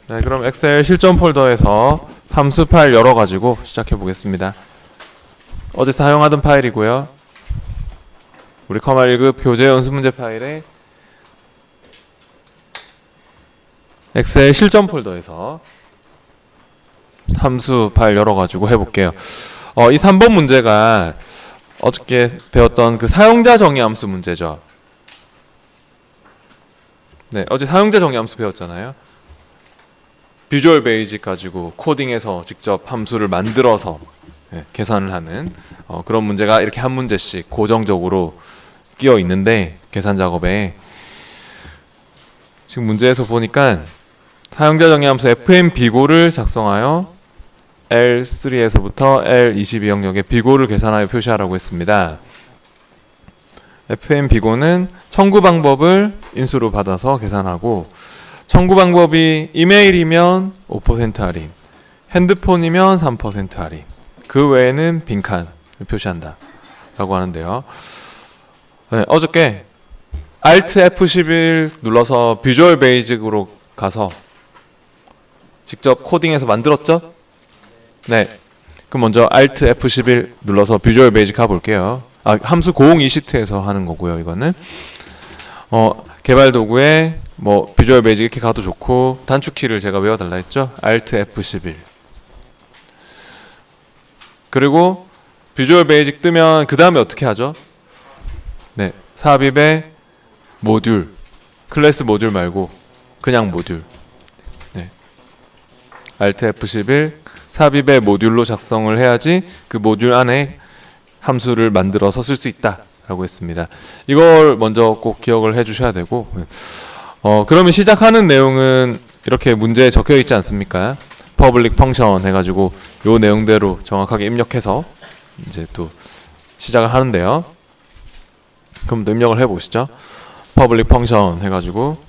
네, 그럼 엑셀 실전 폴더에서 함수 파일 열어가지고 시작해 보겠습니다. 어제 사용하던 파일이고요. 우리 커마 1급 교재 연습 문제 파일에 엑셀 실전 폴더에서 함수 파일 열어가지고 해볼게요. 이 3번 문제가 어저께 배웠던 그 사용자 정의 함수 문제죠. 네, 어제 사용자 정의 함수 배웠잖아요. 비주얼 베이직 가지고 코딩해서 직접 함수를 만들어서 계산을 하는 그런 문제가 이렇게 한 문제씩 고정적으로 끼어 있는데, 계산 작업에 지금 문제에서 보니까 사용자 정의 함수 fm 비고를 작성하여 L3에서부터 L22 영역의 비고를 계산하여 표시하라고 했습니다. fm 비고는 청구 방법을 인수로 받아서 계산하고, 청구 방법이 이메일이면 5% 할인, 핸드폰이면 3% 할인, 그 외에는 빈칸을 표시한다 라고 하는데요. 네, 어저께 Alt F11 눌러서 비주얼 베이직으로 가서 직접 코딩해서 만들었죠? 네. 그럼 먼저 Alt F11 눌러서 비주얼 베이직 가볼게요. 함수 고응 이시트에서 하는 거고요, 이거는. 개발 도구에 뭐 비주얼 베이직 이렇게 가도 좋고, 단축키를 제가 외워달라 했죠? Alt F11. 그리고 비주얼 베이직 뜨면 그 다음에 어떻게 하죠? 네, 삽입의 모듈, 클래스 모듈 말고 그냥 모듈. 네, Alt F11 삽입의 모듈로 작성을 해야지 그 모듈 안에 함수를 만들어서 쓸 수 있다 라고 했습니다. 이걸 먼저 꼭 기억을 해 주셔야 되고, 그러면 시작하는 내용은 이렇게 문제에 적혀 있지 않습니까? 퍼블릭 펑션 해가지고 요 내용대로 정확하게 입력해서 이제 또 시작을 하는데요. 그럼 또 입력을 해보시죠. 퍼블릭 펑션 해가지고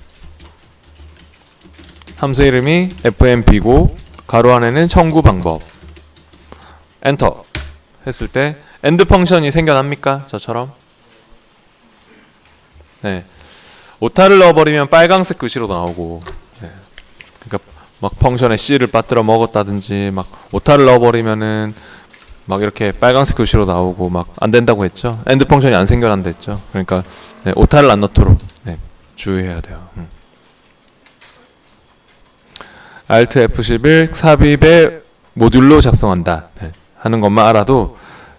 함수 이름이 fm 비고 가로 안에는 청구 방법, 엔터 했을 때 엔드 펑션이 생겨납니까? 저처럼. 네, 오타를 넣어버리면 빨강색 글씨로 나오고, 네. 그러니까 막 펑션에 C를 빠뜨려 먹었다든지, 막 오타를 넣어버리면은 막 이렇게 빨강색 글씨로 나오고 막 안 된다고 했죠. 엔드 펑션이 안 생겨난다 했죠. 그러니까 네, 오타를 안 넣도록 주의해야 돼요. Alt F11 삽입의 모듈로 작성한다 하는 것만 알아도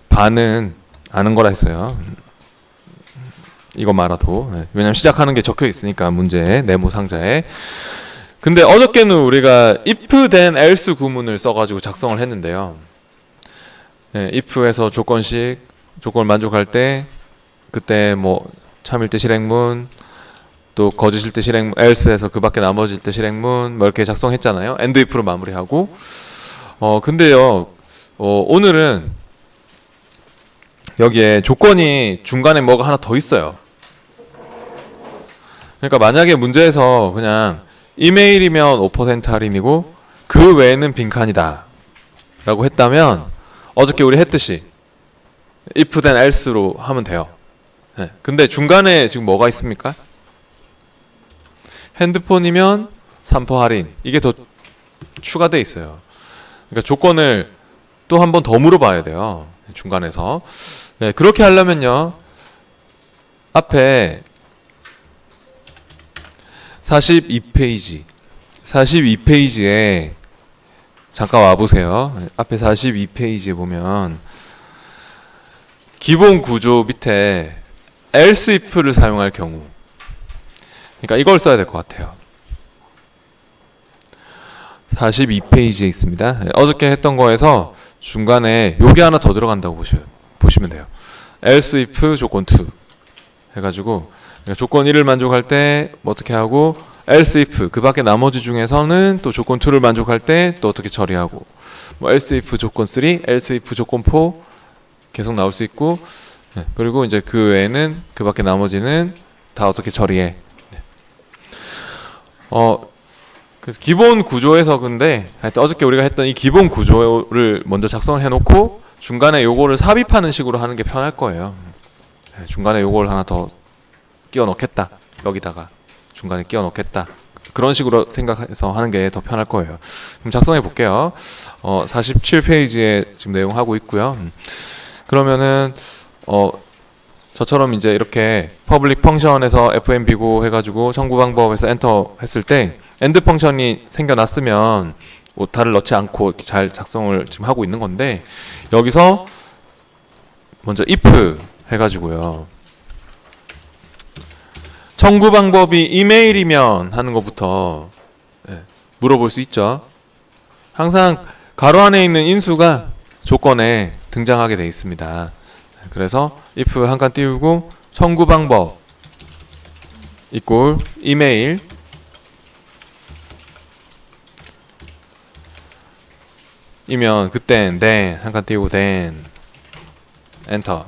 반은 아는 거라 했어요. 이것만 알아도. 왜냐면 시작하는 게 적혀 있으니까, 문제에, 네모 상자에. 근데 어저께는 우리가 if then else 구문을 써가지고 작성을 했는데요. if에서 조건식, 조건을 만족할 때, 그때 뭐 참일 때 실행문, 또 거짓일 때 실행문, else에서 그 밖에 나머질 때 실행문, 뭐 이렇게 작성했잖아요. end if로 마무리하고. 근데요, 오늘은 여기에 조건이 중간에 뭐가 하나 더 있어요. 그러니까 만약에 문제에서 그냥 이메일이면 5% 할인이고 그 외에는 빈칸이다 라고 했다면, 어저께 우리 했듯이 if then else로 하면 돼요. 근데 중간에 지금 뭐가 있습니까? 핸드폰이면 3% 할인, 이게 더 추가돼 있어요. 그러니까 조건을 또 한 번 더 물어봐야 돼요, 중간에서. 네, 그렇게 하려면요, 앞에 42페이지에 잠깐 와보세요. 앞에 42페이지에 보면 기본 구조 밑에 else if를 사용할 경우, 그러니까 이걸 써야 될 것 같아요. 42페이지에 있습니다. 어저께 했던 거에서 중간에 요게 하나 더 들어간다고 보시면 돼요. else if 조건 2 해가지고, 그러니까 조건 1을 만족할 때 뭐 어떻게 하고, else if 그 밖에 나머지 중에서는 또 조건 2를 만족할 때 또 어떻게 처리하고, 뭐 else if 조건 3, else if 조건 4 계속 나올 수 있고, 그리고 이제 그 외에는 그 밖에 나머지는 다 어떻게 처리해. 그래서 기본 구조에서, 근데 하여튼 어저께 우리가 했던 이 기본 구조를 먼저 작성을 해놓고 중간에 요거를 삽입하는 식으로 하는 게 편할 거예요. 중간에 요걸 하나 더 끼워 넣겠다, 여기다가 중간에 끼워 넣겠다, 그런 식으로 생각해서 하는 게 더 편할 거예요. 그럼 작성해 볼게요. 47페이지에 지금 내용 하고 있고요. 그러면은 저처럼 이제 이렇게 퍼블릭 펑션에서 fn 비고 해가지고 청구 방법에서 엔터 했을 때 엔드 펑션이 생겨났으면 오타를 넣지 않고 이렇게 잘 작성을 지금 하고 있는 건데, 여기서 먼저 if 해가지고요. 청구 방법이 이메일이면 하는 것부터 물어볼 수 있죠. 항상 가로 안에 있는 인수가 조건에 등장하게 되어 있습니다. 그래서 if 한 칸 띄우고 청구 방법 이꼴 이메일 이면 그땐 then 한 칸 띄우고 then 엔터.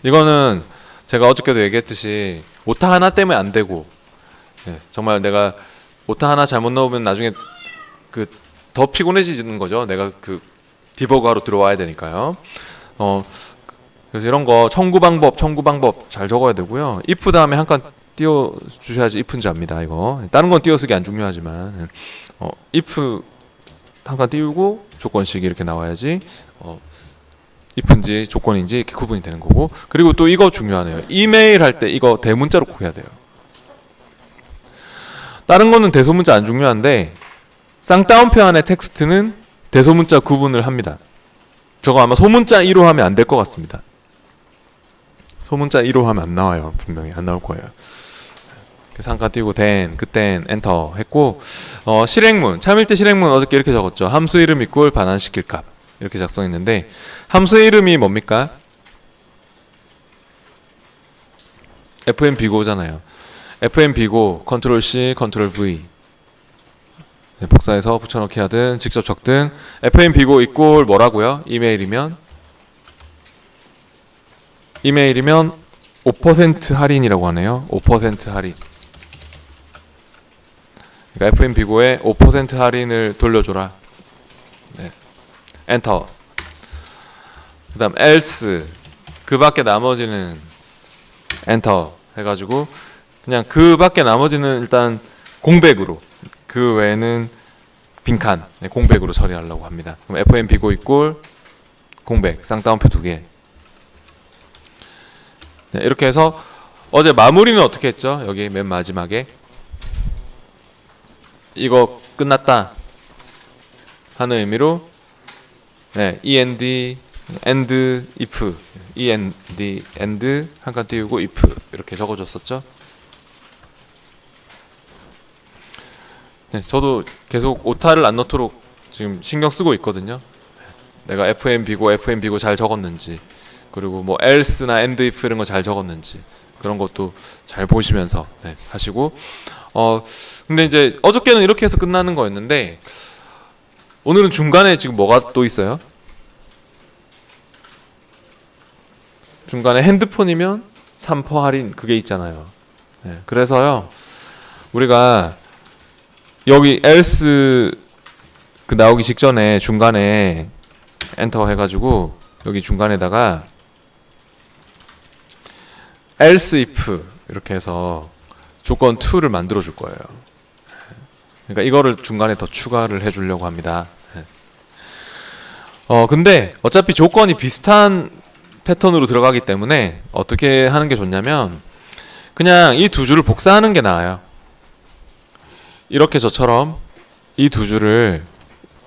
이거는 제가 어저께도 얘기했듯이 오타 하나 때문에 안 되고, 정말 내가 오타 하나 잘못 넣으면 나중에 그 더 피곤해지는 거죠. 내가 그 디버그하러 들어와야 되니까요. 그래서 이런 거 청구 방법 잘 적어야 되고요. if 다음에 한 칸 띄워 주셔야지 if인지 압니다. 이거 다른 건 띄워쓰기 안 중요하지만 if 한 칸 띄우고 조건식이 이렇게 나와야지 if인지 조건인지 이렇게 구분이 되는 거고. 그리고 또 이거 중요하네요. 이메일 할 때 이거 대문자로 꼭 해야 돼요. 다른 거는 대소문자 안 중요한데 쌍따옴표 안에 텍스트는 대소문자 구분을 합니다. 저거 아마 소문자 1호 하면 안 될 것 같습니다. 소문자 1호 하면 안 나와요. 분명히 안 나올 거예요. 상가 띄우고 then, 그땐 엔터 했고, 실행문, 참일때 실행문 어저께 이렇게 적었죠. 함수 이름 이꼴 반환시킬 값 이렇게 작성했는데, 함수의 이름이 뭡니까? fn 비고잖아요. fn 비고 컨트롤 C 컨트롤 V 복사해서 붙여넣기 하든 직접 적든 fn 비고 이꼴 뭐라고요? 이메일이면 5% 할인이라고 하네요. 5% 할인. 그러니까 fn 비고에 5% 할인을 돌려줘라. 네. 엔터. 그 다음 else 그 밖에 나머지는 엔터 해가지고 그냥 그 밖에 나머지는 일단 공백으로, 그 외에는 빈칸 공백으로 처리하려고 합니다. 그럼 fn 비고 이꼴 공백 쌍따옴표 2개. 네, 이렇게 해서 어제 마무리는 어떻게 했죠? 여기 맨 마지막에 이거 끝났다 하는 의미로 end if end 한 칸 띄우고 if 이렇게 적어줬었죠. 네, 저도 계속 오타를 안 넣도록 지금 신경 쓰고 있거든요. 내가 fn 비고 잘 적었는지, 그리고 뭐 else나 end if 이런 거 잘 적었는지 그런 것도 잘 보시면서 하시고. 근데 이제 어저께는 이렇게 해서 끝나는 거였는데 오늘은 중간에 지금 뭐가 또 있어요? 중간에 핸드폰이면 3% 할인 그게 있잖아요. 그래서요 우리가 여기 else 그 나오기 직전에 중간에 엔터 해가지고 여기 중간에다가 else if 이렇게 해서 조건 2를 만들어 줄 거예요. 그러니까 이거를 중간에 더 추가를 해 주려고 합니다. 근데 어차피 조건이 비슷한 패턴으로 들어가기 때문에 어떻게 하는 게 좋냐면 그냥 이 두 줄을 복사하는 게 나아요. 이렇게 저처럼 이 두 줄을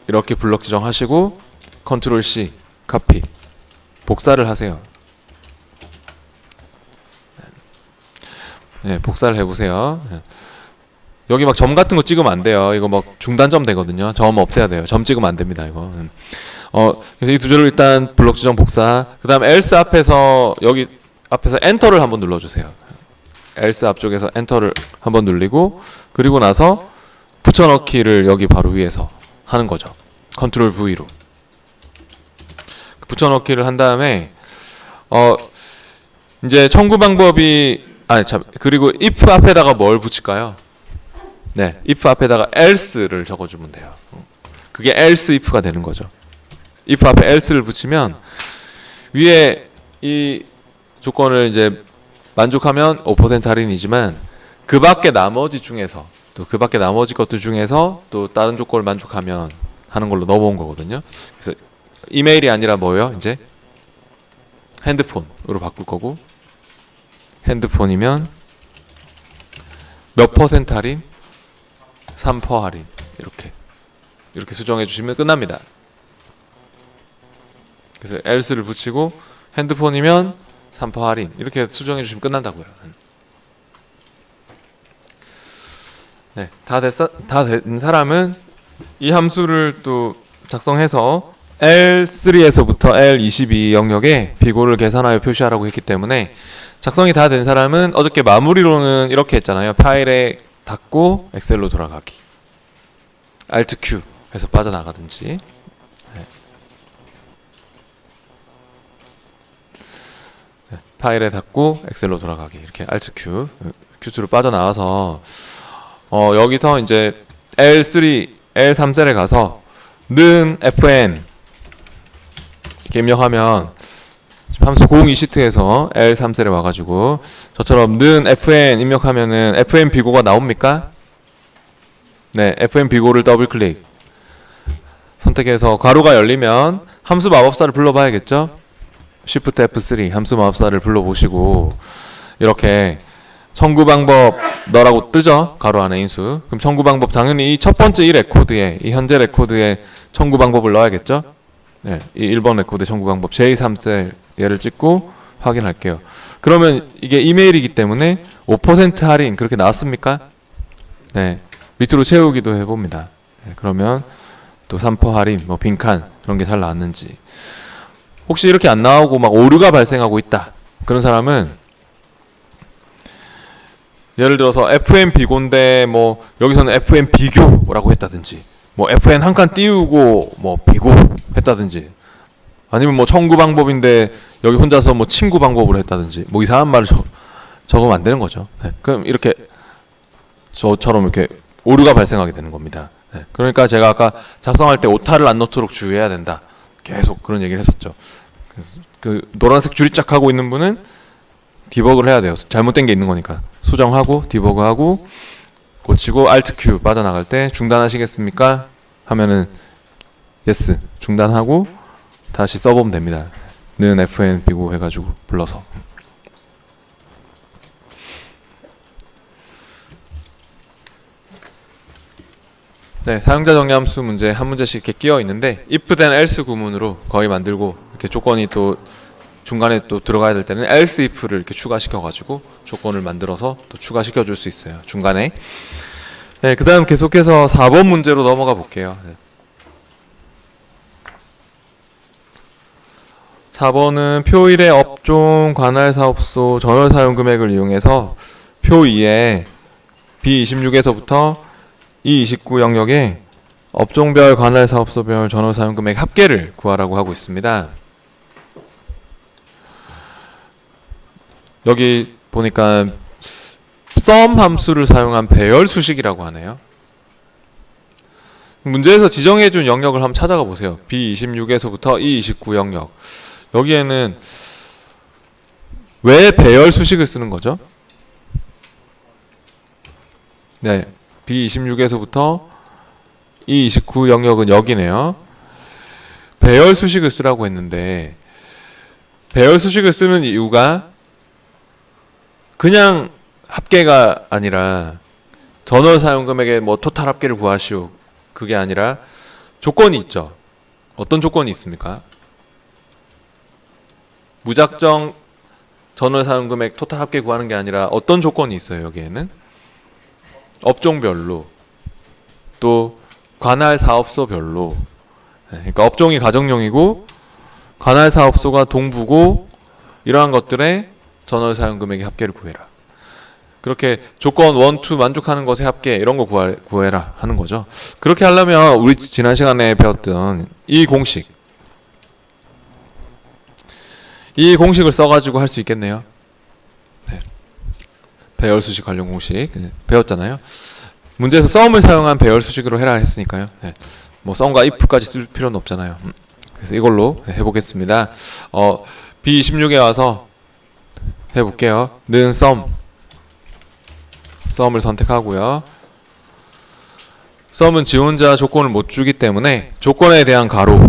이렇게 블럭 지정하시고 컨트롤 C 카피 복사를 하세요. 복사를 해보세요. 여기 막 점 같은 거 찍으면 안 돼요. 이거 막 중단점 되거든요. 점 없애야 돼요. 점 찍으면 안 됩니다. 이거. 그래서 이 두 줄을 일단 블럭 지정 복사. 그 다음 else 앞에서 여기 앞에서 엔터를 한번 눌러주세요. else 앞쪽에서 엔터를 한번 눌리고, 그리고 나서 붙여넣기를 여기 바로 위에서 하는 거죠. 컨트롤 V로 붙여넣기를 한 다음에 이제 청구 방법이 그리고 if 앞에다가 뭘 붙일까요? if 앞에다가 else를 적어주면 돼요. 그게 else if가 되는 거죠. if 앞에 else를 붙이면 위에 이 조건을 이제 만족하면 5% 할인이지만 그 밖에 나머지 중에서 또 그 밖에 나머지 것들 중에서 또 다른 조건을 만족하면 하는 걸로 넘어온 거거든요. 그래서 이메일이 아니라 뭐예요? 이제 핸드폰으로 바꿀 거고, 핸드폰이면 몇 퍼센트 할인? 3% 할인. 이렇게 수정해 주시면 끝납니다. 그래서 else를 붙이고 핸드폰이면 3% 할인 이렇게 수정해 주시면 끝난다고요. 네, 다 된 사람은 이 함수를 또 작성해서 L3에서부터 L22 영역에 비고를 계산하여 표시하라고 했기 때문에 작성이 다 된 사람은 어저께 마무리로는 이렇게 했잖아요. 파일에 닫고 엑셀로 돌아가기. Alt Q 해서 빠져나가든지. 네. 네, 파일에 닫고 엑셀로 돌아가기. 이렇게 Alt Q, Q2로 빠져나와서 여기서 이제 L3, L3 셀에 가서 는 fn 이렇게 입력하면 함수 02시트에서 L3 셀에 와가지고 저처럼 는 fn 입력하면은 fn 비고가 나옵니까? 네, fn 비고를 더블 클릭 선택해서 괄호가 열리면 함수 마법사를 불러봐야겠죠? Shift F3 함수 마법사를 불러보시고 이렇게 청구 방법 너라고 뜨죠? 가로 안에 인수. 그럼 청구 방법 당연히 이 첫 번째 이 레코드에 이 현재 레코드에 청구 방법을 넣어야겠죠? 네, 이 1번 레코드 청구 방법 J3셀 얘를 찍고 확인할게요. 그러면 이게 이메일이기 때문에 5% 할인 그렇게 나왔습니까? 네, 밑으로 채우기도 해봅니다. 네, 그러면 또 3% 할인, 뭐 빈칸 그런 게 잘 나왔는지. 혹시 이렇게 안 나오고 막 오류가 발생하고 있다. 그런 사람은 예를 들어서 FN 비고인데 뭐 여기서는 FN 비교라고 했다든지 뭐 FN 한 칸 띄우고 뭐 비고 했다든지 아니면 뭐 청구 방법인데 여기 혼자서 뭐 친구 방법으로 했다든지 뭐 이상한 말을 적으면 안 되는 거죠. 네. 그럼 이렇게 저처럼 이렇게 오류가 발생하게 되는 겁니다. 네. 그러니까 제가 아까 작성할 때 오타를 안 넣도록 주의해야 된다. 계속 그런 얘기를 했었죠. 그래서 그 노란색 줄이 쫙 하고 있는 분은 디버그를 해야 돼요. 잘못된 게 있는 거니까 수정하고 디버그하고 고치고 Alt Q 빠져나갈 때 중단하시겠습니까? 하면은 yes 중단하고 다시 써보면 됩니다. 는 fn 비고 해가지고 불러서. 네, 사용자 정의 함수 문제 한 문제씩 이렇게 끼어 있는데 if then else 구문으로 거의 만들고 이렇게 조건이 또 중간에 또 들어가야 될 때는 else if를 이렇게 추가시켜 가지고 조건을 만들어서 또 추가시켜 줄 수 있어요. 중간에. 네, 그다음 계속해서 4번 문제로 넘어가 볼게요. 네. 4번은 표 1의 업종 관할 사업소 전월 사용 금액을 이용해서 표 2에 B26에서부터 E29 영역에 업종별 관할 사업소별 전월 사용 금액 합계를 구하라고 하고 있습니다. 여기 보니까 sum 함수를 사용한 배열 수식이라고 하네요. 문제에서 지정해준 영역을 한번 찾아가 보세요. B26에서부터 E29 영역. 여기에는 왜 배열 수식을 쓰는 거죠? 네, B26에서부터 E29 영역은 여기네요. 배열 수식을 쓰라고 했는데 배열 수식을 쓰는 이유가 그냥 합계가 아니라 전월 사용 금액의 뭐 토탈 합계를 구하시오. 그게 아니라 조건이 있죠. 어떤 조건이 있습니까? 무작정 전월 사용 금액 토탈 합계 구하는 게 아니라 어떤 조건이 있어요, 여기에는? 업종별로 또 관할 사업소별로. 그러니까 업종이 가정용이고 관할 사업소가 동부고 이러한 것들의 전월 사용 금액의 합계를 구해라. 그렇게 조건 1, 2 만족하는 것의 합계 이런 거 구해라 하는 거죠. 그렇게 하려면 우리 지난 시간에 배웠던 이 공식을 써가지고 할 수 있겠네요. 네. 배열 수식 관련 공식 배웠잖아요. 문제에서 sum을 사용한 배열 수식으로 해라 했으니까요. 네. 뭐 sum과 if까지 쓸 필요는 없잖아요. 그래서 이걸로 해보겠습니다. B26에 와서 해볼게요. 는 sum을 선택하고요. 썸은 지 혼자 조건을 못 주기 때문에 조건에 대한 가로,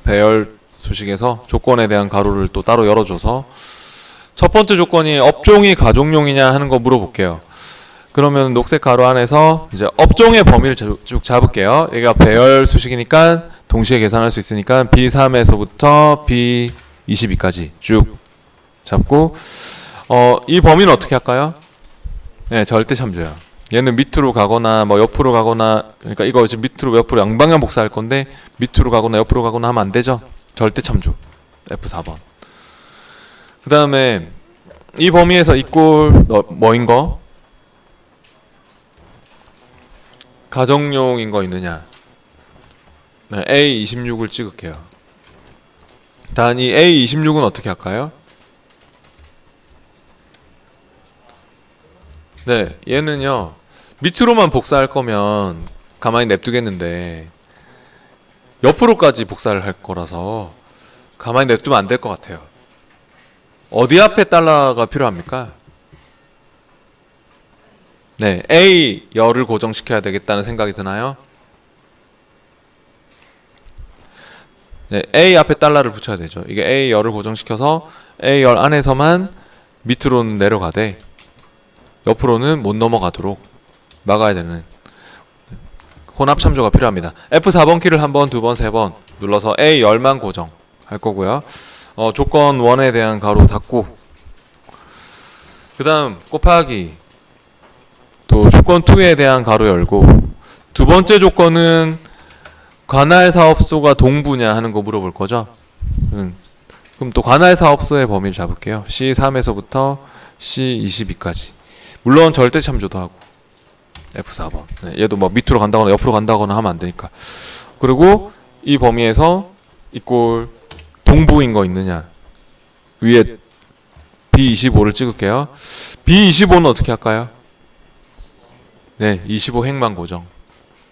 배열 수식에서 조건에 대한 가로를 또 따로 열어줘서 첫 번째 조건이 업종이 가족용이냐 하는 거 물어볼게요. 그러면 녹색 가로 안에서 이제 업종의 범위를 쭉 잡을게요. 얘가 배열 수식이니까 동시에 계산할 수 있으니까 B3에서부터 B22까지 쭉 잡고 이 범위는 어떻게 할까요? 네, 절대 참조야. 얘는 밑으로 가거나 뭐 옆으로 가거나, 그러니까 이거 지금 밑으로 옆으로 양방향 복사할 건데 밑으로 가거나 옆으로 가거나 하면 안 되죠. 절대 참조. F4번. 그 다음에 이 범위에서 이꼴 뭐인 거? 가정용인 거 있느냐? 네, A26을 찍을게요. 단위 A26은 어떻게 할까요? 네, 얘는요 밑으로만 복사할 거면 가만히 냅두겠는데 옆으로까지 복사를 할 거라서 가만히 냅두면 안 될 것 같아요. 어디 앞에 달러가 필요합니까? 네, A 열을 고정시켜야 되겠다는 생각이 드나요? 네, A 앞에 달러를 붙여야 되죠. 이게 A 열을 고정시켜서 A 열 안에서만 밑으로는 내려가되 옆으로는 못 넘어가도록 막아야 되는 혼합 참조가 필요합니다. F4번 키를 한 번, 두 번, 세 번 눌러서 A 열만 고정 할 거고요. 조건 1에 대한 가로 닫고, 그 다음 곱하기 또 조건 2에 대한 가로 열고, 두 번째 조건은 관할 사업소가 동부냐 하는 거 물어볼 거죠. 그럼 또 관할 사업소의 범위를 잡을게요. C3에서부터 C22까지. 물론 절대 참조도 하고. F4번. 네, 얘도 뭐 밑으로 간다거나 옆으로 간다거나 하면 안 되니까. 그리고 이 범위에서 이꼴 동부인 거 있느냐. 위에 B25를 찍을게요. B25는 어떻게 할까요? 네, 25 행만 고정.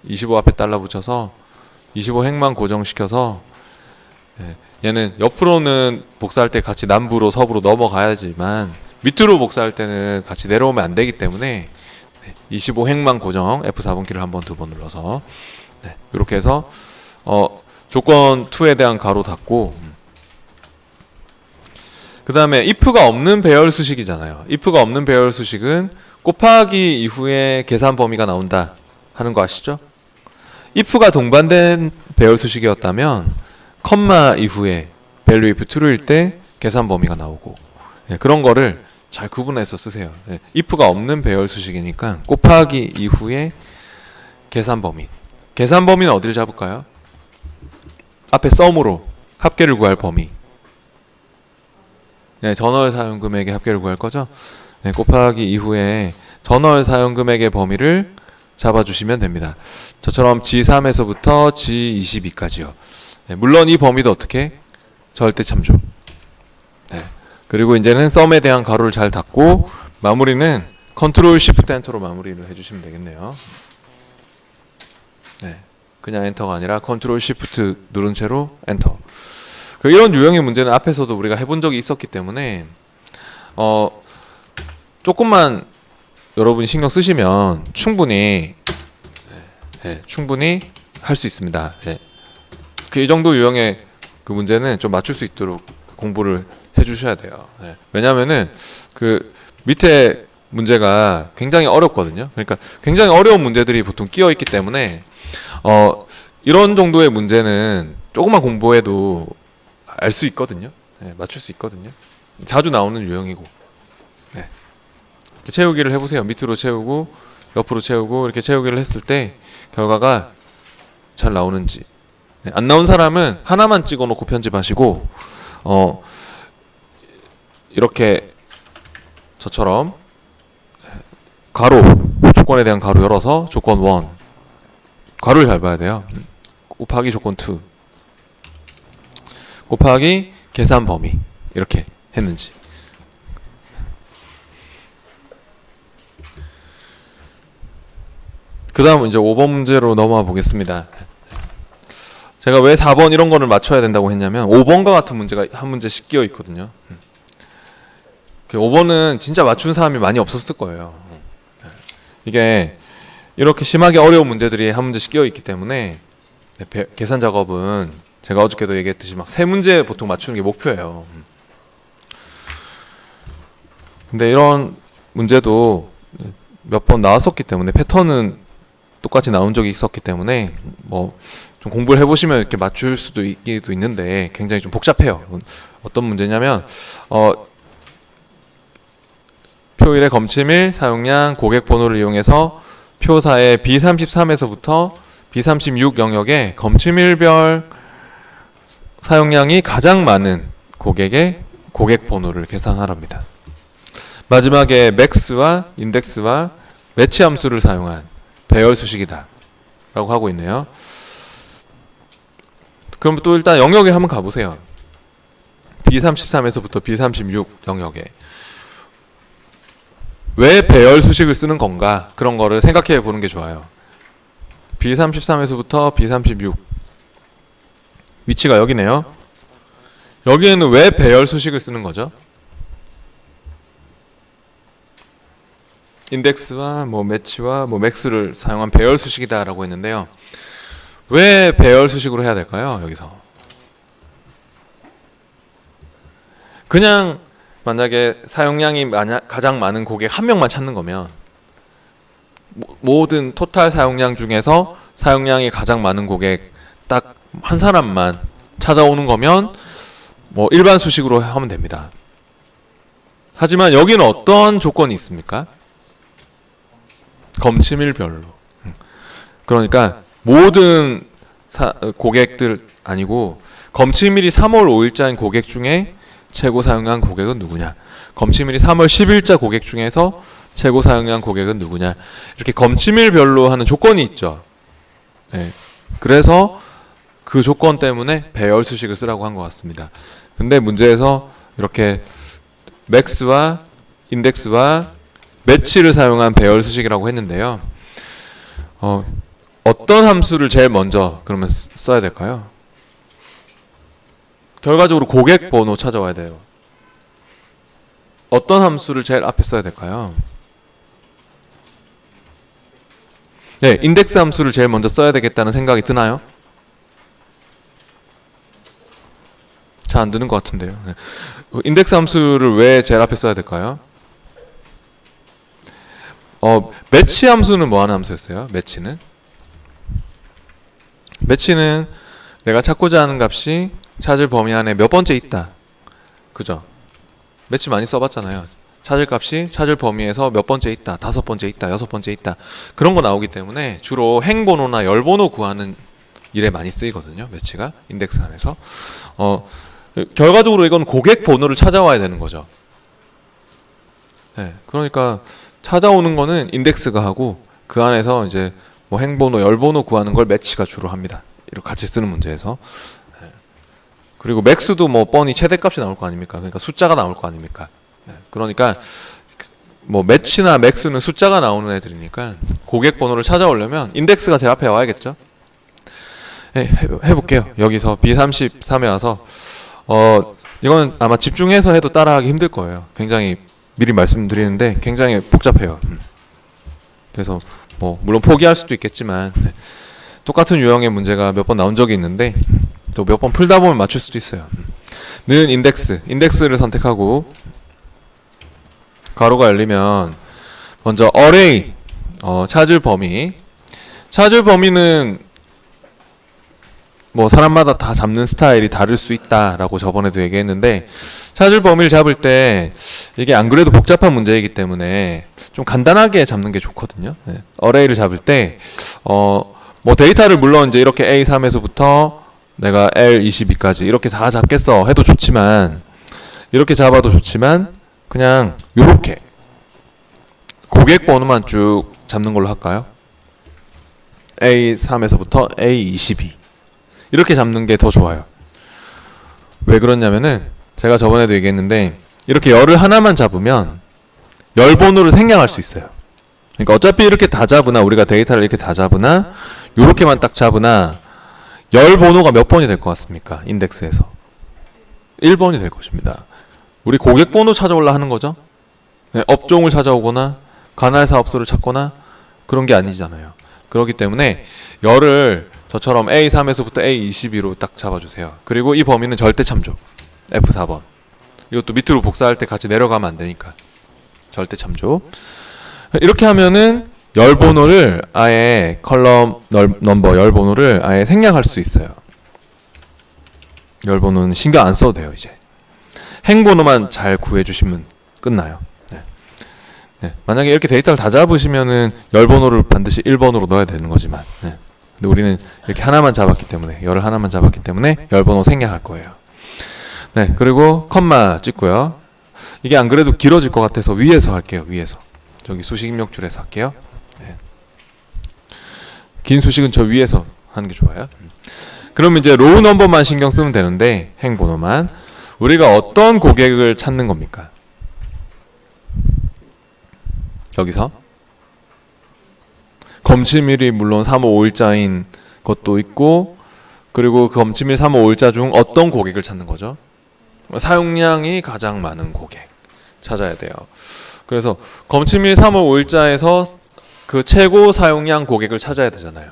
25 앞에 달러 붙여서 25 행만 고정시켜서, 네, 얘는 옆으로는 복사할 때 같이 남부로 서부로 넘어가야지만 밑으로 복사할 때는 같이 내려오면 안 되기 때문에 25 행만 고정, F4번 키를 한 번, 두 번 눌러서, 네, 이렇게 해서 조건 2에 대한 가로 닫고, 그 다음에 if가 없는 배열 수식이잖아요. if가 없는 배열 수식은 곱하기 이후에 계산 범위가 나온다 하는 거 아시죠? if가 동반된 배열 수식이었다면 컴마 이후에 value if true일 때 계산 범위가 나오고, 네, 그런 거를 잘 구분해서 쓰세요. 네, if가 없는 배열 수식이니까 곱하기 이후에 계산 범위. 계산 범위는 어디를 잡을까요? 앞에 sum으로 합계를 구할 범위. 네, 전월 사용 금액의 합계를 구할 거죠. 네, 곱하기 이후에 전월 사용 금액의 범위를 잡아주시면 됩니다. 저처럼 G3에서부터 G22까지요. 네, 물론 이 범위도 어떻게? 절대 참조. 네. 그리고 이제는 썸에 대한 가로를 잘 닫고 마무리는 컨트롤 시프트 엔터로 마무리를 해주시면 되겠네요. 네, 그냥 엔터가 아니라 컨트롤 시프트 누른 채로 엔터. 이런 유형의 문제는 앞에서도 우리가 해본 적이 있었기 때문에 조금만 여러분이 신경 쓰시면 충분히 충분히 할 수 있습니다. 네. 이 정도 유형의 그 문제는 좀 맞출 수 있도록 공부를 해주셔야 돼요. 네. 왜냐하면은 그 밑에 문제가 굉장히 어렵거든요. 그러니까 굉장히 어려운 문제들이 보통 끼어 있기 때문에 이런 정도의 문제는 조금만 공부해도 알 수 있거든요. 네, 맞출 수 있거든요. 자주 나오는 유형이고. 네. 채우기를 해보세요. 밑으로 채우고 옆으로 채우고 이렇게 채우기를 했을 때 결과가 잘 나오는지. 네, 안 나온 사람은 하나만 찍어놓고 편집하시고 이렇게 저처럼 가로, 조건에 대한 가로 열어서 조건 1 가로를 잘 봐야 돼요. 곱하기 조건 2 곱하기 계산 범위 이렇게 했는지. 그 다음 이제 5번 문제로 넘어가 보겠습니다. 제가 왜 4번 이런 거를 맞춰야 된다고 했냐면 5번과 같은 문제가 한 문제씩 끼어 있거든요. 5번은 진짜 맞춘 사람이 많이 없었을 거예요. 이게 이렇게 심하게 어려운 문제들이 한 문제씩 끼어 있기 때문에 계산 작업은 제가 어저께도 얘기했듯이 막 세 문제 보통 맞추는 게 목표예요. 근데 이런 문제도 몇 번 나왔었기 때문에 패턴은 똑같이 나온 적이 있었기 때문에 뭐 좀 공부를 해보시면 이렇게 맞출 수도 있기도 있는데 굉장히 좀 복잡해요. 어떤 문제냐면 표 1의 검침일, 사용량, 고객 번호를 이용해서 표사의 B33에서부터 B36 영역에 검침일별 사용량이 가장 많은 고객의 고객 번호를 계산하랍니다. 마지막에 맥스와 인덱스와 매치 함수를 사용한 배열 수식이다 라고 하고 있네요. 그럼 또 일단 영역에 한번 가보세요. B33에서부터 B36 영역에 왜 배열 수식을 쓰는 건가, 그런 거를 생각해 보는 게 좋아요. B33에서부터 B36 위치가 여기네요. 여기에는 왜 배열 수식을 쓰는 거죠? 인덱스와 뭐 매치와 뭐 맥스를 사용한 배열 수식이다 라고 했는데요. 왜 배열 수식으로 해야 될까요? 여기서 그냥 만약에 사용량이 가장 많은 고객 한 명만 찾는 거면, 모든 토탈 사용량 중에서 사용량이 가장 많은 고객 딱 한 사람만 찾아오는 거면 뭐 일반 수식으로 하면 됩니다. 하지만 여기는 어떤 조건이 있습니까? 검침일별로. 그러니까 모든 고객들 아니고 검침일이 3월 5일자인 고객 중에 최고 사용량 고객은 누구냐, 검침일이 3월 10일자 고객 중에서 최고 사용량 고객은 누구냐, 이렇게 검침일별로 하는 조건이 있죠. 네. 그래서 그 조건 때문에 배열 수식을 쓰라고 한 것 같습니다. 근데 문제에서 이렇게 맥스와 인덱스와 매치를 사용한 배열 수식이라고 했는데요. 어떤 함수를 제일 먼저 그러면 써야 될까요? 결과적으로 고객 번호 찾아와야 돼요. 어떤 함수를 제일 앞에 써야 될까요? 네, 인덱스 함수를 제일 먼저 써야 되겠다는 생각이 드나요? 잘 안 드는 것 같은데요. 네. 인덱스 함수를 왜 제일 앞에 써야 될까요? 매치 함수는 뭐 하는 함수였어요? 매치는 내가 찾고자 하는 값이 찾을 범위 안에 몇 번째 있다. 그죠? 매치 많이 써봤잖아요. 찾을 값이 찾을 범위에서 몇 번째 있다, 5번째 있다, 6번째 있다, 그런 거 나오기 때문에 주로 행번호나 열번호 구하는 일에 많이 쓰이거든요. 매치가 인덱스 안에서. 결과적으로 이건 고객 번호를 찾아와야 되는 거죠. 네, 그러니까 찾아오는 거는 인덱스가 하고 그 안에서 이제 뭐 행번호, 열번호 구하는 걸 매치가 주로 합니다. 이렇게 같이 쓰는 문제에서. 네. 그리고 맥스도 뭐 뻔히 최대값이 나올 거 아닙니까? 그러니까 숫자가 나올 거 아닙니까? 네. 그러니까 뭐 매치나 맥스는 숫자가 나오는 애들이니까 고객 번호를 찾아오려면 인덱스가 제 앞에 와야겠죠. 네, 해볼게요. 여기서 B33에 와서 이건 아마 집중해서 해도 따라하기 힘들 거예요. 굉장히 미리 말씀드리는데 굉장히 복잡해요. 그래서 뭐 물론 포기할 수도 있겠지만 네. 똑같은 유형의 문제가 몇 번 나온 적이 있는데 또 몇 번 풀다 보면 맞출 수도 있어요. 는 인덱스를 선택하고 가로가 열리면 먼저 array 찾을 범위는 뭐 사람마다 다 잡는 스타일이 다를 수 있다라고 저번에도 얘기했는데, 찾을 범위를 잡을 때 이게 안 그래도 복잡한 문제이기 때문에 좀 간단하게 잡는 게 좋거든요. 네. array를 잡을 때 뭐 데이터를 물론 이제 이렇게 A3에서부터 내가 L22까지 이렇게 다 잡겠어 해도 좋지만, 이렇게 잡아도 좋지만 그냥 요렇게 고객 번호만 쭉 잡는 걸로 할까요? A3에서부터 A22 이렇게 잡는 게 더 좋아요. 왜 그러냐면은 제가 저번에도 얘기했는데 이렇게 열을 하나만 잡으면 열 번호를 생략할 수 있어요. 그러니까 어차피 이렇게 다 잡으나, 우리가 데이터를 이렇게 다 잡으나 요렇게만 딱 잡으나 열 번호가 몇 번이 될 것 같습니까? 인덱스에서 1번이 될 것입니다. 우리 고객 번호 찾아올라 하는 거죠. 네, 업종을 찾아오거나 관할 사업소를 찾거나 그런 게 아니잖아요. 그렇기 때문에 열을 저처럼 A3에서부터 A22로 딱 잡아주세요. 그리고 이 범위는 절대 참조. F4번. 이것도 밑으로 복사할 때 같이 내려가면 안 되니까. 절대 참조. 이렇게 하면은 열 번호를 아예 컬럼 넘버 열 번호를 아예 생략할 수 있어요. 열 번호는 신경 안 써도 돼요, 이제. 행 번호만 잘 구해 주시면 끝나요. 네. 네. 만약에 이렇게 데이터를 다 잡으시면은 열 번호를 반드시 1번으로 넣어야 되는 거지만. 네. 근데 우리는 이렇게 하나만 잡았기 때문에, 열을 하나만 잡았기 때문에 열 번호 생략할 거예요. 네. 그리고 컴마 찍고요. 이게 안 그래도 길어질 것 같아서 위에서 할게요. 위에서. 저기 수식 입력줄에서 할게요. 네. 긴 수식은 저 위에서 하는 게 좋아요. 그러면 이제 로우 넘버만 신경 쓰면 되는데 행 번호만. 우리가 어떤 고객을 찾는 겁니까? 여기서 검침일이 물론 3551자인 것도 있고, 그리고 그 검침일 3551자 중 어떤 고객을 찾는 거죠? 사용량이 가장 많은 고객 찾아야 돼요. 그래서 검침일 3551자에서 그 최고 사용량 고객을 찾아야 되잖아요.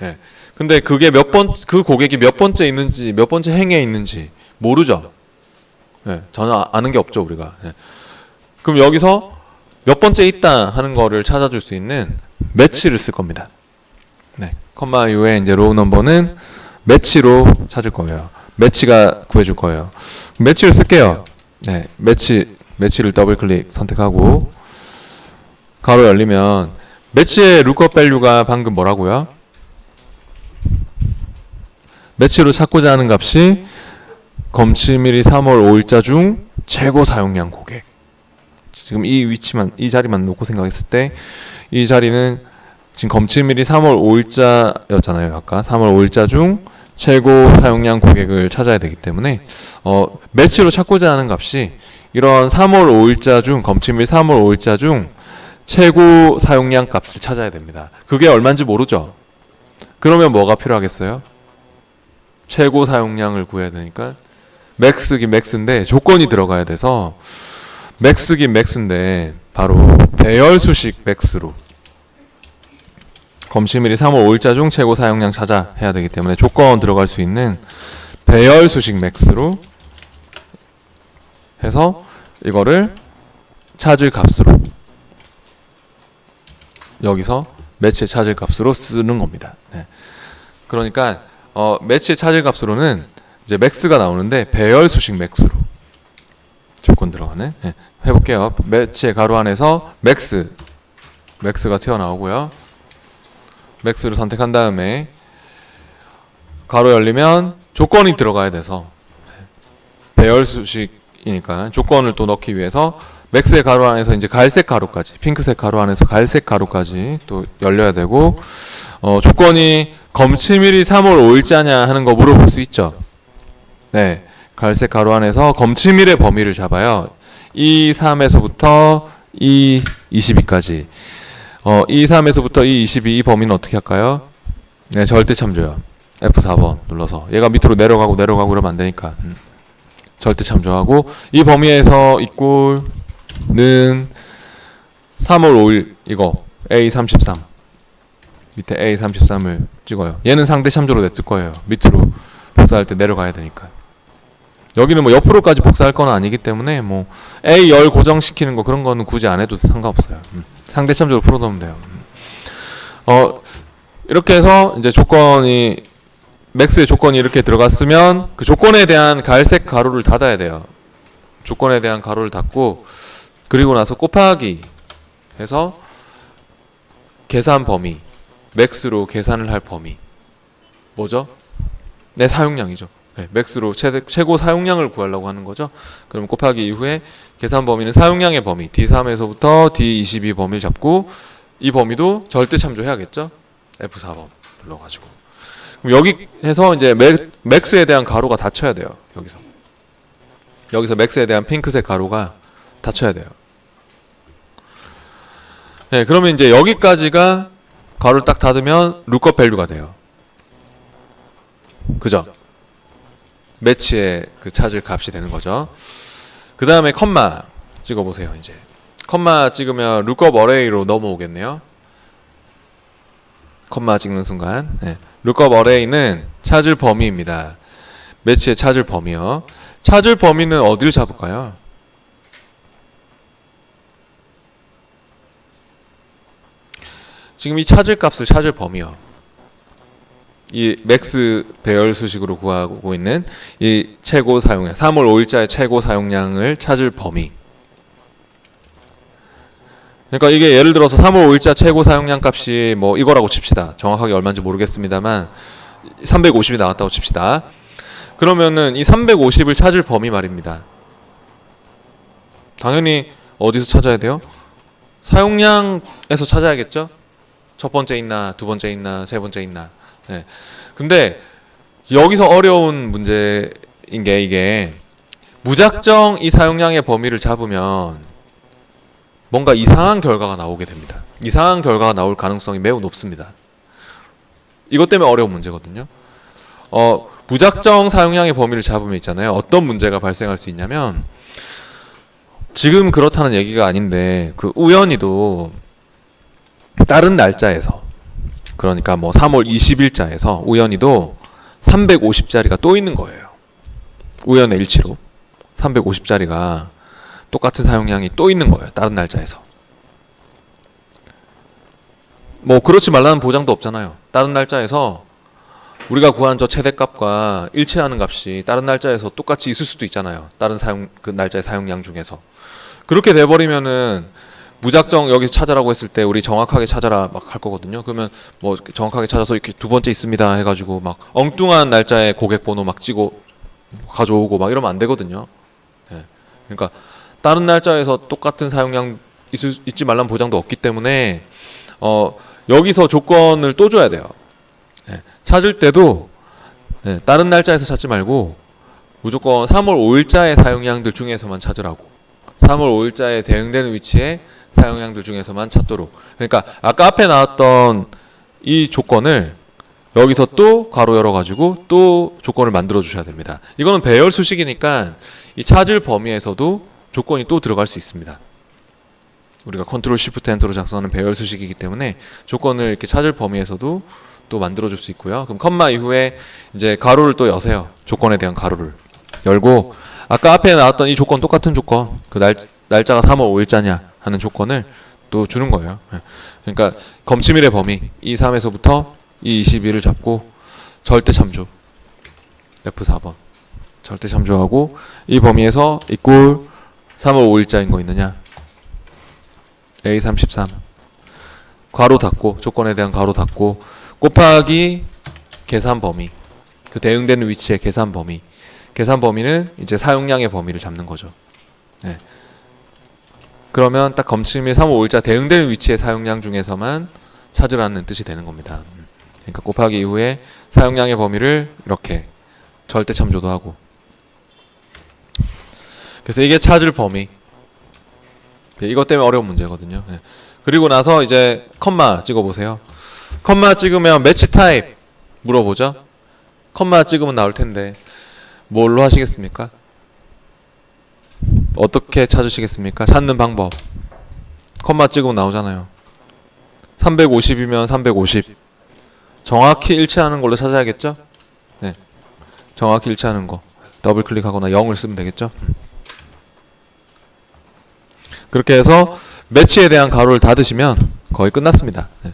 예. 근데 그게 그 고객이 몇 번째 있는지, 몇 번째 행에 있는지 모르죠. 예. 전혀 아는 게 없죠, 우리가. 예. 그럼 여기서 몇 번째 있다 하는 거를 찾아줄 수 있는 매치를 쓸 겁니다. 네. 컴마 이후에 이제 로우 넘버는 매치로 찾을 거예요. 매치가 구해줄 거예요. 매치를 쓸게요. 네. 매치를 더블 클릭 선택하고 가로 열리면 매치의 룩업 밸류가 방금 뭐라고요? 매치로 찾고자 하는 값이 검침일이 3월 5일자 중 최고 사용량 고객. 지금 이 위치만, 이 자리만 놓고 생각했을 때 이 자리는 지금 검침일이 3월 5일자였잖아요. 아까 3월 5일자 중 최고 사용량 고객을 찾아야 되기 때문에 매치로 찾고자 하는 값이 이런 3월 5일자 중, 검침일 3월 5일자 중 최고 사용량 값을 찾아야 됩니다. 그게 얼마인지 모르죠? 그러면 뭐가 필요하겠어요? 최고 사용량을 구해야 되니까 맥스긴 맥스인데 조건이 들어가야 돼서 맥스긴 맥스인데 바로 배열수식 맥스로 검침일이 3월 5일자 중 최고 사용량 찾아 해야 되기 때문에 조건 들어갈 수 있는 배열수식 맥스로 해서 이거를 찾을 값으로 여기서 매치의 찾을 값으로 쓰는 겁니다. 네. 그러니까 매치의 찾을 값으로는 이제 맥스가 나오는데 배열수식 맥스로 조건 들어가네. 네. 해볼게요. 매치의 가로 안에서 맥스가 튀어나오고요. 맥스를 선택한 다음에 가로 열리면 조건이 들어가야 돼서 배열수식이니까 조건을 또 넣기 위해서 맥스의 가로 안에서 이제 갈색 가로까지, 핑크색 가로 안에서 갈색 가로까지 또 열려야 되고, 조건이 검침일이 3월 5일자냐 하는 거 물어볼 수 있죠. 네, 갈색 가로 안에서 검침일의 범위를 잡아요. E3에서부터 E22까지. E3에서부터 E22 이 범위는 어떻게 할까요? 네, 절대 참조요. F4번 눌러서 얘가 밑으로 내려가고 그러면 안 되니까 절대 참조하고, 이 범위에서 이꼴는 3월 5일 이거 A33 밑에 A33을 찍어요. 얘는 상대 참조로 냈을 거예요. 밑으로 복사할 때 내려가야 되니까. 여기는 뭐 옆으로까지 복사할 건 아니기 때문에 뭐 A10 고정시키는 거 그런 거는 굳이 안 해도 상관없어요. 상대 참조로 풀어놓으면 돼요. 이렇게 해서 이제 조건이, 맥스의 조건이 이렇게 들어갔으면 그 조건에 대한 갈색 가로를 닫아야 돼요. 조건에 대한 가로를 닫고, 그리고 나서 곱하기 해서 계산 범위, 맥스로 계산을 할 범위 뭐죠? 네, 사용량이죠. 네, 맥스로 최고 사용량을 구하려고 하는 거죠. 그럼 곱하기 이후에 계산 범위는 사용량의 범위 D3에서부터 D22 범위를 잡고, 이 범위도 절대 참조해야겠죠. F4번 눌러가지고. 그럼 여기 해서 이제 맥스에 대한 가로가 닫혀야 돼요. 여기서 맥스에 대한 핑크색 가로가 닫혀야 돼요. 네, 그러면 이제 여기까지가 가로를 딱 닫으면 룩업 밸류가 돼요. 그죠? 매치의 그 찾을 값이 되는 거죠. 그 다음에 컴마 찍어보세요. 이제 컴마 찍으면 룩업 어레이로 넘어오겠네요. 컴마 찍는 순간. 네. lookup array는 찾을 범위입니다. 매치의 찾을 범위요. 찾을 범위는 어디를 잡을까요? 지금 이 찾을 값을 찾을 범위요. 이 맥스 배열 수식으로 구하고 있는 이 최고 사용량, 3월 5일자의 최고 사용량을 찾을 범위. 그러니까 이게 예를 들어서 3월 5일자 최고 사용량 값이 뭐 이거라고 칩시다. 정확하게 얼마인지 모르겠습니다만 350이 나왔다고 칩시다. 그러면은 이 350을 찾을 범위 말입니다. 당연히 어디서 찾아야 돼요? 사용량에서 찾아야겠죠? 첫 번째 있나, 두 번째 있나, 세 번째 있나. 네. 근데 여기서 어려운 문제인 게 이게 무작정 이 사용량의 범위를 잡으면 뭔가 이상한 결과가 나오게 됩니다. 이상한 결과가 나올 가능성이 매우 높습니다. 이것 때문에 어려운 문제거든요. 무작정 사용량의 범위를 잡으면 있잖아요. 어떤 문제가 발생할 수 있냐면 지금 그렇다는 얘기가 아닌데 그 우연히도 다른 날짜에서 그러니까 뭐 3월 20일자에서 우연히도 350자리가 또 있는 거예요. 우연의 일치로 350자리가 똑같은 사용량이 또 있는 거예요. 다른 날짜에서. 뭐 그렇지 말라는 보장도 없잖아요. 다른 날짜에서 우리가 구한 저 최대값과 일치하는 값이 다른 날짜에서 똑같이 있을 수도 있잖아요. 다른 그 날짜의 사용량 중에서. 그렇게 돼버리면은 무작정 여기서 찾아라고 했을 때 우리 정확하게 찾아라 막 할 거거든요. 그러면 뭐 정확하게 찾아서 이렇게 두 번째 있습니다 해가지고 막 엉뚱한 날짜에 고객 번호 막 찍고 가져오고 막 이러면 안 되거든요. 네. 그러니까 다른 날짜에서 똑같은 사용량 있지 말란 보장도 없기 때문에 여기서 조건을 또 줘야 돼요. 네. 찾을 때도 네, 다른 날짜에서 찾지 말고 무조건 3월 5일자의 사용량들 중에서만 찾으라고. 3월 5일자에 대응되는 위치에 사용량들 중에서만 찾도록. 그러니까 아까 앞에 나왔던 이 조건을 여기서 또 괄호 열어가지고 또 조건을 만들어 주셔야 됩니다. 이거는 배열 수식이니까 이 찾을 범위에서도 조건이 또 들어갈 수 있습니다. 우리가 컨트롤 쉬프트 엔터로 작성하는 배열 수식이기 때문에 조건을 이렇게 찾을 범위에서도 또 만들어 줄 수 있고요. 그럼 컴마 이후에 이제 가로를 또 여세요. 조건에 대한 가로를 열고 아까 앞에 나왔던 이 조건 똑같은 조건 그 날짜가 3월 5일자냐 하는 조건을 또 주는 거예요. 그러니까 검침일의 범위 이 3에서부터 이 21을 잡고 절대 참조 F4번 절대 참조하고 이 범위에서 이꼴 3월 5일자인 거 있느냐 A33 괄호 닫고 조건에 대한 괄호 닫고 곱하기 계산 범위 그 대응되는 위치의 계산 범위 계산 범위는 이제 사용량의 범위를 잡는 거죠. 네. 그러면 딱 검침일 3월 5일자 대응되는 위치의 사용량 중에서만 찾으라는 뜻이 되는 겁니다. 그러니까 곱하기 이후에 사용량의 범위를 이렇게 절대 참조도 하고 그래서 이게 찾을 범위. 이것 때문에 어려운 문제거든요. 네. 그리고 나서 이제 컴마 찍어보세요. 컴마 찍으면 매치 타입 물어보죠. 컴마 찍으면 나올 텐데 뭘로 하시겠습니까? 어떻게 찾으시겠습니까? 찾는 방법. 컴마 찍으면 나오잖아요. 350이면 350. 정확히 일치하는 걸로 찾아야겠죠? 네. 정확히 일치하는 거. 더블 클릭하거나 0을 쓰면 되겠죠? 그렇게 해서 매치에 대한 가로를 닫으시면 거의 끝났습니다. 네.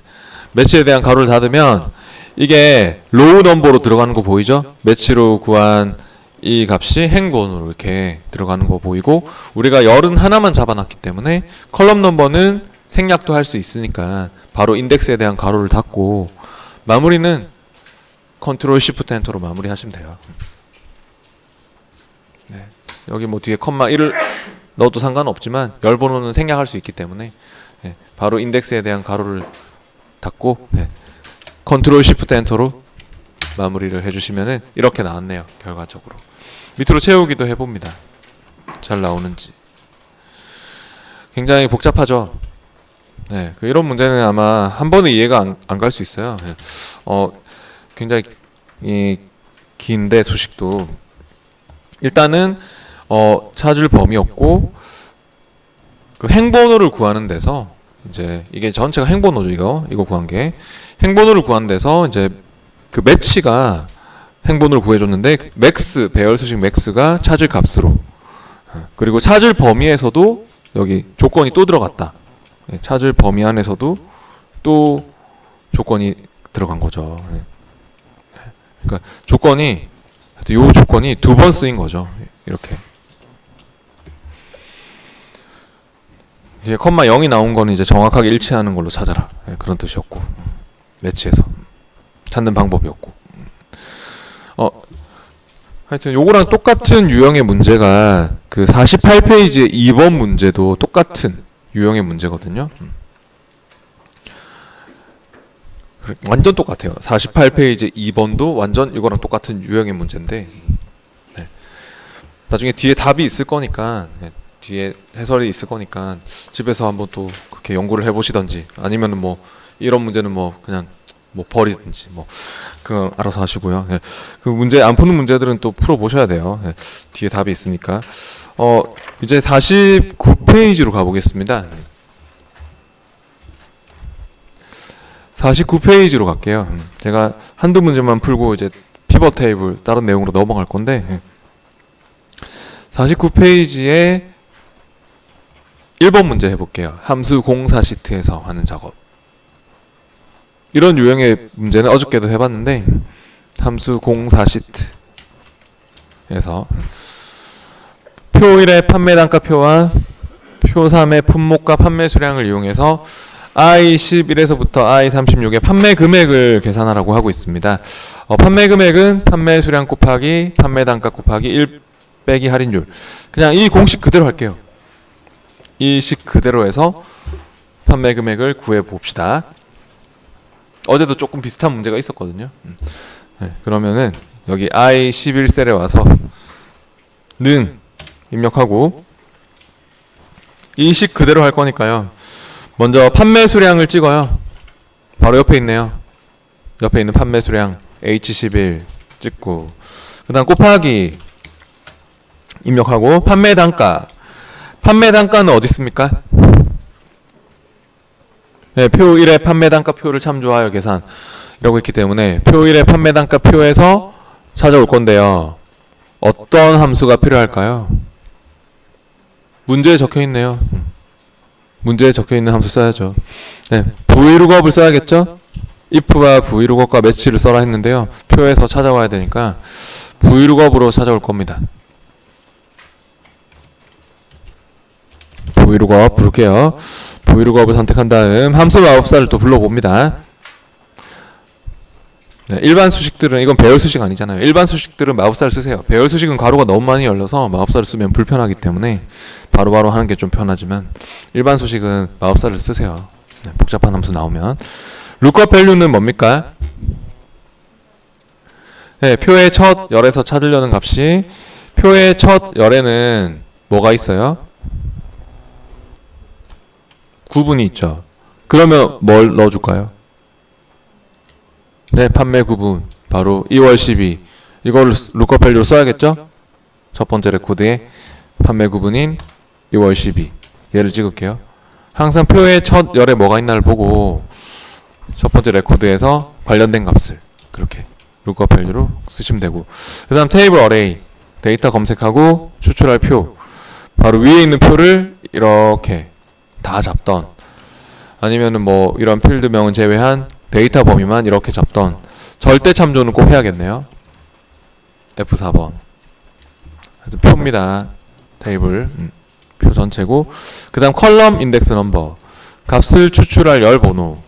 매치에 대한 가로를 닫으면 이게 로우 넘버로 들어가는 거 보이죠? 매치로 구한 이 값이 행번으로 이렇게 들어가는 거 보이고 우리가 열은 하나만 잡아놨기 때문에 컬럼 넘버는 생략도 할 수 있으니까 바로 인덱스에 대한 가로를 닫고 마무리는 컨트롤 쉬프트 엔터로 마무리하시면 돼요. 네. 여기 뭐 뒤에 컴마 1을 넣어도 상관없지만 열 번호는 생략할 수 있기 때문에 네. 바로 인덱스에 대한 가로를 닫고 네. 컨트롤 쉬프트 엔터로 마무리를 해주시면은 이렇게 나왔네요. 결과적으로 밑으로 채우기도 해봅니다. 잘 나오는지. 굉장히 복잡하죠. 네, 이런 문제는 아마 한 번에 이해가 안 갈 수 있어요. 네. 굉장히 긴데 수식도 일단은 찾을 범위였고 그 행번호를 구하는 데서 이제 이게 전체가 행번호죠. 이거 구한 게 행번호를 구한 데서 이제 그 매치가 행번호를 구해줬는데 맥스 배열 수식 맥스가 찾을 값으로 그리고 찾을 범위에서도 여기 조건이 또 들어갔다. 찾을 범위 안에서도 또 조건이 들어간 거죠. 그러니까 조건이 요 조건이 두 번 쓰인 거죠. 이렇게 이제 컴마 0이 나온 거는 이제 정확하게 일치하는 걸로 찾아라. 그런 뜻이었고 매치해서 찾는 방법이었고 하여튼 요거랑 똑같은 유형의 문제가 그 48페이지의 2번 문제도 똑같은 유형의 문제거든요. 완전 똑같아요. 48페이지 2번도 완전 이거랑 똑같은 유형의 문제인데 네. 나중에 뒤에 답이 있을 거니까 뒤에 해설이 있을 거니까 집에서 한번 또 그렇게 연구를 해보시던지 아니면은 뭐 이런 문제는 뭐 그냥 뭐 버리든지 뭐 그거 알아서 하시고요. 네. 그 문제 안 푸는 문제들은 또 풀어 보셔야 돼요. 네. 뒤에 답이 있으니까. 이제 49페이지로 가보겠습니다. 49페이지로 갈게요. 제가 한두 문제만 풀고 이제 피벗 테이블 다른 내용으로 넘어갈 건데 49페이지에 1번 문제 해볼게요. 함수 공사 시트에서 하는 작업. 이런 유형의 문제는 어저께도 해봤는데 함수 공사 시트에서 표 1의 판매 단가표와 표 3의 품목과 판매 수량을 이용해서 I11에서부터 I36의 판매 금액을 계산하라고 하고 있습니다. 판매 금액은 판매 수량 곱하기 판매 단가 곱하기 1 빼기 할인율. 그냥 이 공식 그대로 할게요. 이 식 그대로 해서 판매 금액을 구해 봅시다. 어제도 조금 비슷한 문제가 있었거든요. 네, 그러면은 여기 I11셀에 와서 는 입력하고 이 식 그대로 할 거니까요. 먼저 판매 수량을 찍어요. 바로 옆에 있네요. 옆에 있는 판매 수량 H11 찍고 그 다음 곱하기 입력하고 판매 단가. 판매 단가는 어디 있습니까? 네, 표 1의 판매 단가 표를 참조하여 계산 이라고 있기 때문에 표 1의 판매 단가 표에서 찾아올 건데요. 어떤 함수가 필요할까요? 문제에 적혀 있네요. 문제에 적혀 있는 함수 써야죠. 네, vlookup을 써야겠죠? if와 vlookup과 매치를 써라 했는데요. 표에서 찾아와야 되니까 vlookup으로 찾아올 겁니다. vlookup 부를게요. vlookup을 선택한 다음 함수 마법사를 또 불러봅니다. 네, 일반 수식들은 이건 배열 수식 아니잖아요. 일반 수식들은 마법사를 쓰세요. 배열 수식은 가로가 너무 많이 열려서 마법사를 쓰면 불편하기 때문에 바로바로 하는 게 좀 편하지만 일반 수식은 마법사를 쓰세요. 네, 복잡한 함수 나오면. lookup value는 뭡니까? 네, 표의 첫 열에서 찾으려는 값이 표의 첫 열에는 뭐가 있어요? 구분이 있죠. 그러면 뭘 넣어줄까요? 네, 판매 구분 바로 2월 12 이걸 lookup value로 써야겠죠? 첫 번째 레코드에 판매 구분인 2월 12 얘를 찍을게요. 항상 표의 첫 열에 뭐가 있나를 보고 첫 번째 레코드에서 관련된 값을 그렇게 lookup value로 쓰시면 되고 그 다음 테이블 어레이 데이터 검색하고 추출할 표 바로 위에 있는 표를 이렇게 다 잡던 아니면은 뭐 이런 필드명은 제외한 데이터 범위만 이렇게 잡던 절대 참조는 꼭 해야겠네요. F4번 그래서 표입니다. 테이블 표 전체고 그 다음 컬럼 인덱스 넘버 값을 추출할 열 번호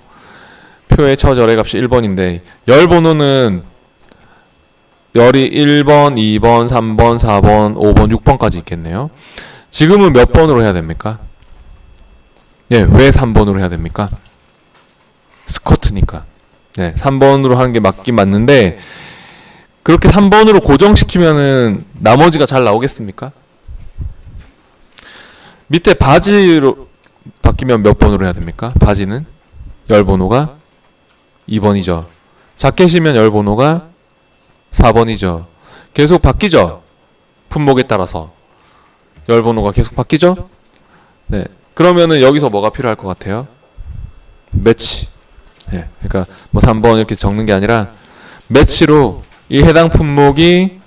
표의 첫 열의 값이 1번인데 열 번호는 열이 1번, 2번, 3번, 4번, 5번, 6번까지 있겠네요. 지금은 몇 번으로 해야 됩니까? 예, 왜 3번으로 해야 됩니까? 스쿼트니까. 네, 3번으로 하는 게 맞긴 맞는데 그렇게 3번으로 고정시키면은 나머지가 잘 나오겠습니까? 밑에 바지로 바뀌면 몇 번으로 해야 됩니까? 바지는 열 번호가 2번이죠. 자켓이면 열 번호가 4번이죠. 계속 바뀌죠. 품목에 따라서 열 번호가 계속 바뀌죠. 네. 그러면은 여기서 뭐가 필요할 것 같아요? 매치. 예, 그러니까 뭐 3번 이렇게 적는 게 아니라 매치로 이 해당 품목이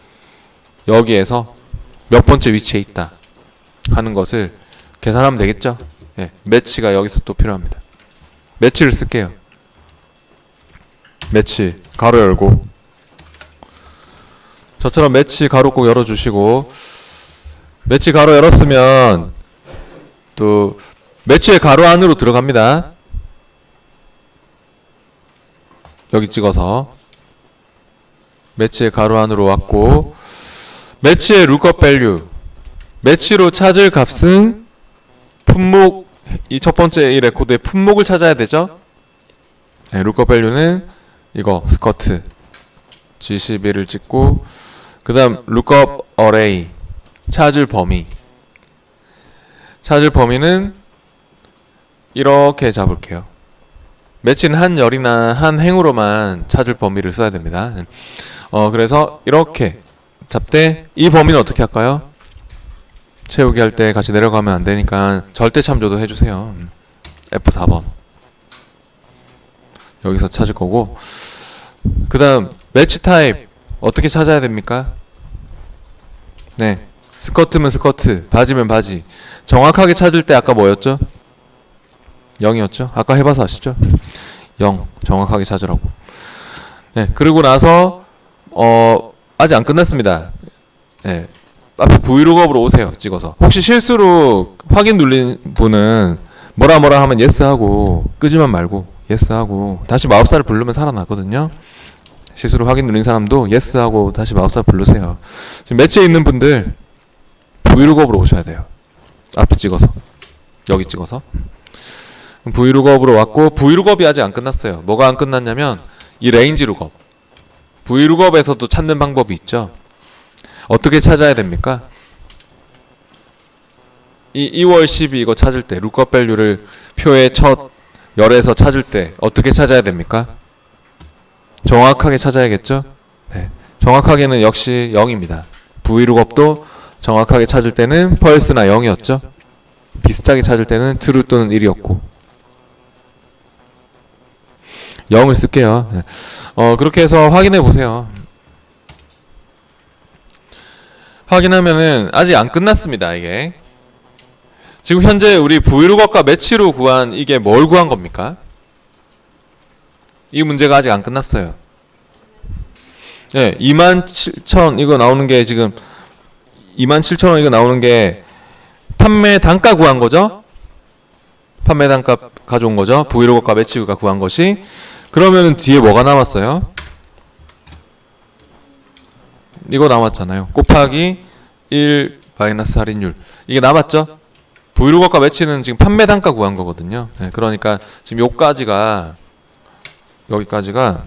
여기에서 몇 번째 위치에 있다 하는 것을 계산하면 되겠죠. 예, 매치가 여기서 또 필요합니다. 매치를 쓸게요. 매치 가로 열고, 저처럼 매치 가로 꼭 열어주시고, 매치 가로 열었으면 또 매치의 가로 안으로 들어갑니다. 여기 찍어서 매치의 가로 안으로 왔고, 매치의 룩업 밸류, 매치로 찾을 값은 품목, 이 첫 번째 이 레코드의 품목을 찾아야 되죠. 네, 룩업 밸류는 이거 스커트 G11을 찍고, 그 다음 룩업 어레이, 찾을 범위. 찾을 범위는 이렇게 잡을게요. 매치는 한 열이나 한 행으로만 찾을 범위를 써야 됩니다. 그래서 이렇게 잡되, 이 범위는 어떻게 할까요? 채우기 할 때 같이 내려가면 안 되니까 절대 참조도 해주세요. F4번. 여기서 찾을 거고, 그 다음 매치 타입 어떻게 찾아야 됩니까? 네, 스커트면 스커트, 바지면 바지. 정확하게 찾을 때 아까 뭐였죠? 0이었죠? 아까 해봐서 아시죠? 0 정확하게 찾으라고. 네, 그리고 나서 아직 안 끝났습니다. 네, 앞에 브이로그업으로 오세요. 찍어서. 혹시 실수로 확인 눌린 분은 뭐라 하면 yes 하고, 끄지만 말고 yes 하고 다시 마법사를 부르면 살아나거든요. 실수로 확인 누른 사람도 yes 하고 다시 마법사 부르세요. 지금 매치에 있는 분들 브이로그업으로 오셔야 돼요. 앞에 찍어서, 여기 찍어서. 브이로그업으로 왔고, 브이로그업이 아직 안 끝났어요. 뭐가 안 끝났냐면 이 레인지 룩업. 브이로그업에서도 찾는 방법이 있죠. 어떻게 찾아야 됩니까? 이 2월 12 이거 찾을 때, 룩업 밸류를 표의 첫 열에서 찾을 때 어떻게 찾아야 됩니까? 정확하게 찾아야겠죠? 네. 정확하게는 역시 0입니다. 브이룩업도 정확하게 찾을 때는 펄스나 0이었죠? 비슷하게 찾을 때는 true 또는 1이었고. 0을 쓸게요. 네. 그렇게 해서 확인해 보세요. 확인하면은 아직 안 끝났습니다. 이게 지금 현재 우리 브이룩업과 매치로 구한, 이게 뭘 구한 겁니까? 이 문제가 아직 안 끝났어요. 예, 27,000 이거 나오는 게, 지금 27,000원 이거 나오는 게 판매 단가 구한 거죠? 판매 단가 가져온 거죠? 브이룩업과 매치가 구한 것이. 그러면은 뒤에 뭐가 남았어요? 이거 남았잖아요. 곱하기 1 마이너스 할인율. 이게 남았죠? 브이룩업과 매치는 지금 판매 단가 구한 거거든요. 네, 그러니까 지금 요까지가, 여기까지가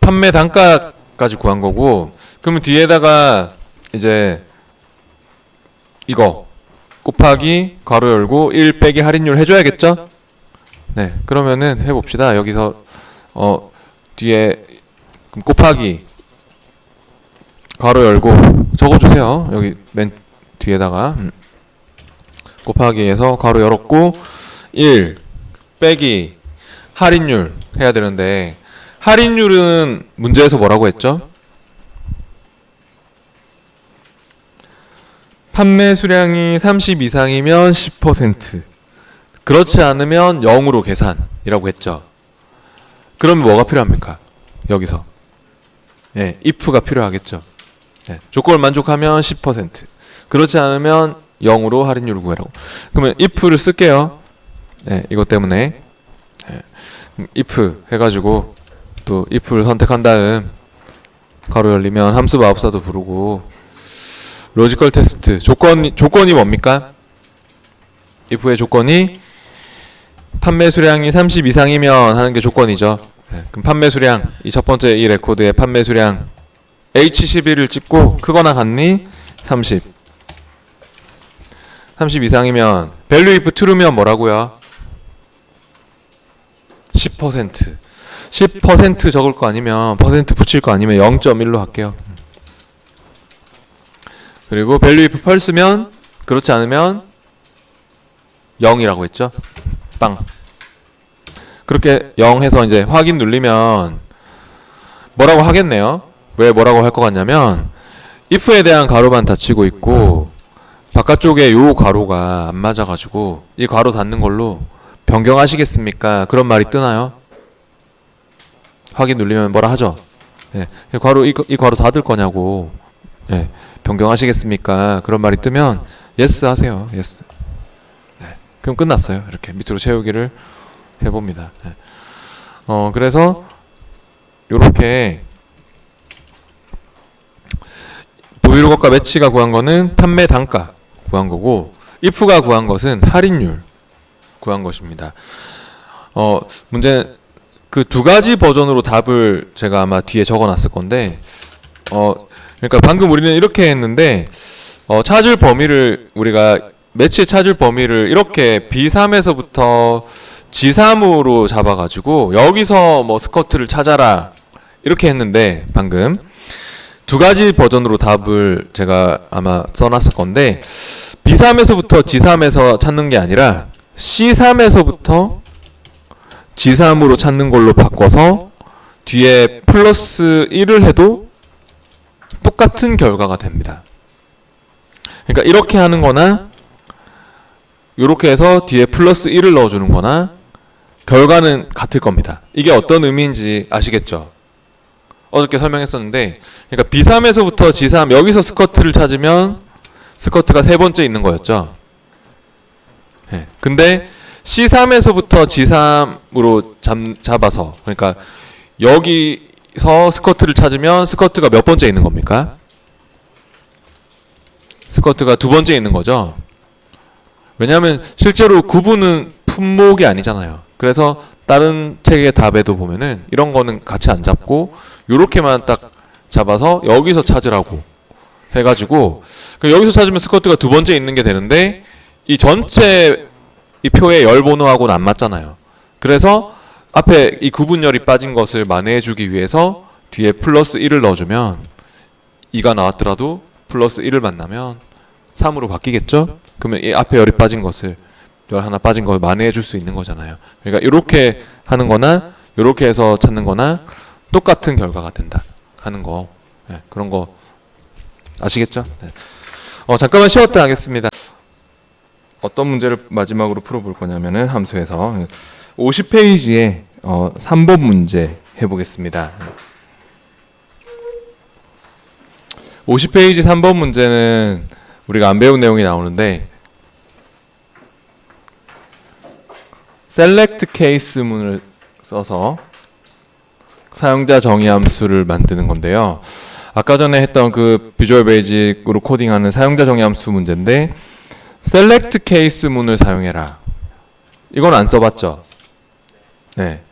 판매 단가까지 구한 거고, 그러면 뒤에다가 이제 이거 곱하기 괄호 열고 1 빼기 할인율 해줘야겠죠? 네, 그러면은 해봅시다. 여기서 뒤에 곱하기 괄호 열고 적어주세요. 여기 맨 뒤에다가 곱하기에서 괄호 열었고 1 빼기 할인율 해야 되는데, 할인율은 문제에서 뭐라고 했죠? 판매 수량이 30 이상이면 10%, 그렇지 않으면 0으로 계산이라고 했죠. 그럼 뭐가 필요합니까? 여기서 네, if가 필요하겠죠. 네, 조건을 만족하면 10%, 그렇지 않으면 0으로 할인율을 구해라고. 그러면 if를 쓸게요. 네, 이것 때문에 if 해가지고 또 if를 선택한 다음 가로 열리면 함수 마법사도 부르고, 로지컬 테스트 조건이 뭡니까? if의 조건이 판매 수량이 30 이상이면 하는 게 조건이죠. 네, 그럼 판매 수량, 이 첫 번째 이 레코드의 판매 수량 H11을 찍고 크거나 같니? 30 이상이면 value if true면 뭐라고요? 10%. 10% 적을 거 아니면 퍼센트 붙일 거 아니면 0.1로 할게요. 그리고 value if false면 그렇지 않으면 0이라고 했죠. 빵. 그렇게 0 해서 이제 확인 누르면 뭐라고 하겠네요. 왜 뭐라고 할 것 같냐면 if에 대한 가로만 닫히고 있고 바깥쪽에 요 가로가 안 맞아가지고 이 가로 닫는 걸로 변경하시겠습니까? 그런 말이 뜨나요? 확인 누르면 뭐라 하죠? 네, 이 가로 닫을 거냐고. 네, 변경하시겠습니까? 그런 말이 뜨면 yes 하세요. yes. 네, 그럼 끝났어요. 이렇게 밑으로 채우기를 해봅니다. 네. 그래서 요렇게 브이로그과 매치가 구한 거는 판매 단가 구한 거고 if가 구한 것은 할인율 구한 것입니다. 문제 그 두 가지 버전으로 답을 제가 아마 뒤에 적어놨을 건데 그러니까 방금 우리는 이렇게 했는데 찾을 범위를 우리가 매치 찾을 범위를 이렇게 B3에서부터 G3으로 잡아가지고 여기서 뭐 스커트를 찾아라 이렇게 했는데 방금 두 가지 버전으로 답을 제가 아마 써놨을 건데 B3에서부터 G3에서 찾는 게 아니라 C3에서부터 G3으로 찾는 걸로 바꿔서 뒤에 플러스 1을 해도 똑같은 결과가 됩니다. 그러니까 이렇게 하는 거나 이렇게 해서 뒤에 플러스 1을 넣어주는 거나 결과는 같을 겁니다. 이게 어떤 의미인지 아시겠죠? 어저께 설명했었는데 그러니까 B3에서부터 G3 여기서 스커트를 찾으면 스커트가 세 번째 있는 거였죠. 네. 근데 C3에서부터 G3으로 잡아서 그러니까 여기서 스커트를 찾으면 스커트가 몇 번째 있는 겁니까? 스커트가 두 번째 있는 거죠. 왜냐하면 실제로 구분은 품목이 아니잖아요. 그래서 다른 책의 답에도 보면은 이런 거는 같이 안 잡고 요렇게만 딱 잡아서 여기서 찾으라고 해가지고 여기서 찾으면 스커트가 두 번째 있는 게 되는데 이 전체 이 표의 열 번호하고는 안 맞잖아요. 그래서 앞에 이 구분열이 빠진 것을 만회해주기 위해서 뒤에 플러스 1을 넣어주면 2가 나왔더라도 플러스 1을 만나면 3으로 바뀌겠죠? 그러면 이 앞에 열이 빠진 것을 열 하나 빠진 걸 만회해줄 수 있는 거잖아요. 그러니까 이렇게 하는 거나 이렇게 해서 찾는 거나 똑같은 결과가 된다 하는 거. 네, 그런 거 아시겠죠? 네. 잠깐만 쉬었다 하겠습니다. 어떤 문제를 마지막으로 풀어볼 거냐면은 함수에서 50페이지에 3번 문제 해보겠습니다. 50페이지 3번 문제는 우리가 안 배운 내용이 나오는데 select case문을 써서 사용자 정의 함수를 만드는 건데요. 아까 전에 했던 그 비주얼 베이직으로 코딩하는 사용자 정의 함수 문제인데 select case문을 사용해라. 이건 안 써봤죠? 네.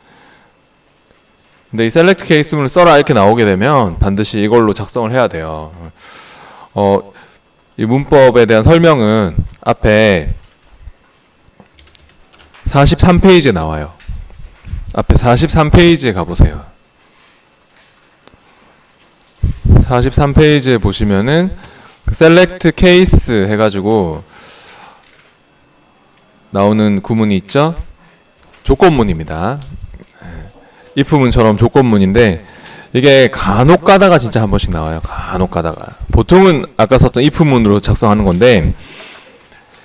근데 이 select case문을 써라 이렇게 나오게 되면 반드시 이걸로 작성을 해야 돼요. 이 문법에 대한 설명은 앞에 43페이지에 나와요. 앞에 43페이지에 가보세요. 43페이지에 보시면은 select case 해가지고 나오는 구문이 있죠? 조건문입니다. if문처럼 조건문인데 이게 간혹 가다가 진짜 한 번씩 나와요. 간혹 가다가. 보통은 아까 썼던 if문으로 작성하는 건데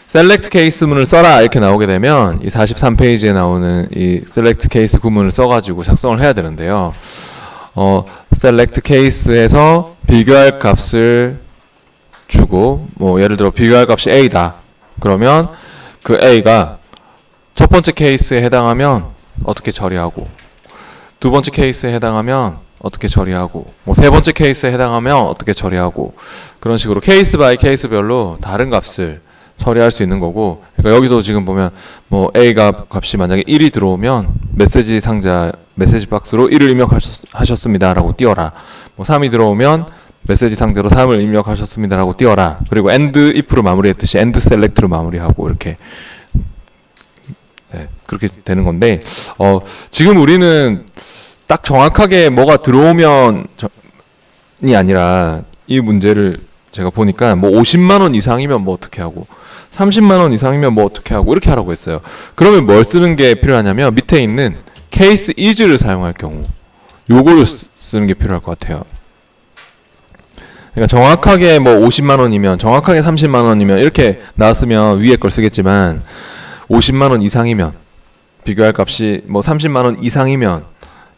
select case문을 써라 이렇게 나오게 되면 이 43페이지에 나오는 이 select case 구문을 써가지고 작성을 해야 되는데요. select case에서 비교할 값을 주고 뭐 예를 들어 비교할 값이 a다. 그러면 그 a가 첫 번째 케이스에 해당하면 어떻게 처리하고 두 번째 케이스에 해당하면 어떻게 처리하고 뭐 세 번째 케이스에 해당하면 어떻게 처리하고 그런 식으로 케이스 바이 케이스별로 다른 값을 처리할 수 있는 거고 그러니까 여기서 지금 보면 뭐 A가 값이 만약에 1이 들어오면 메시지 상자 메시지 박스로 1을 입력하셨습니다 라고 띄워라 뭐 3이 들어오면 메시지 상자로 3을 입력하셨습니다 라고 띄워라 그리고 end if로 마무리했듯이 end select로 마무리하고 이렇게 네, 그렇게 되는 건데 지금 우리는 딱 정확하게 뭐가 들어오면이 아니라 이 문제를 제가 보니까 뭐 50만 원 이상이면 뭐 어떻게 하고 30만 원 이상이면 뭐 어떻게 하고 이렇게 하라고 했어요. 그러면 뭘 쓰는 게 필요하냐면 밑에 있는 case is를 사용할 경우 요거를 쓰는 게 필요할 것 같아요. 그러니까 정확하게 뭐 50만 원이면 정확하게 30만 원이면 이렇게 나왔으면 위에 걸 쓰겠지만 50만 원 이상이면 비교할 값이 뭐 30만 원 이상이면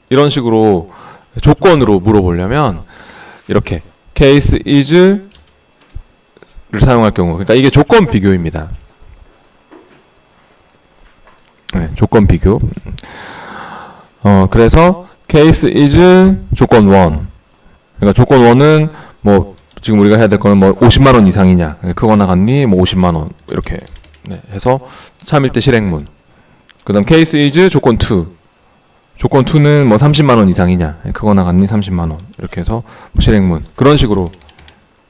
이런 식으로 조건으로 물어보려면 이렇게 case is를 사용할 경우 그러니까 이게 조건 비교입니다. 네, 조건 비교. 그래서 case is 조건 1. 그러니까 조건 1은 뭐 지금 우리가 해야 될 거는 뭐 50만 원 이상이냐 크거나 같니 뭐 50만 원 이렇게 네, 해서 3일 때 실행문. 그다음 case is 조건 2. 조건 2는 뭐 30만 원 이상이냐 크거나 같니 30만 원 이렇게 해서 뭐 실행문. 그런 식으로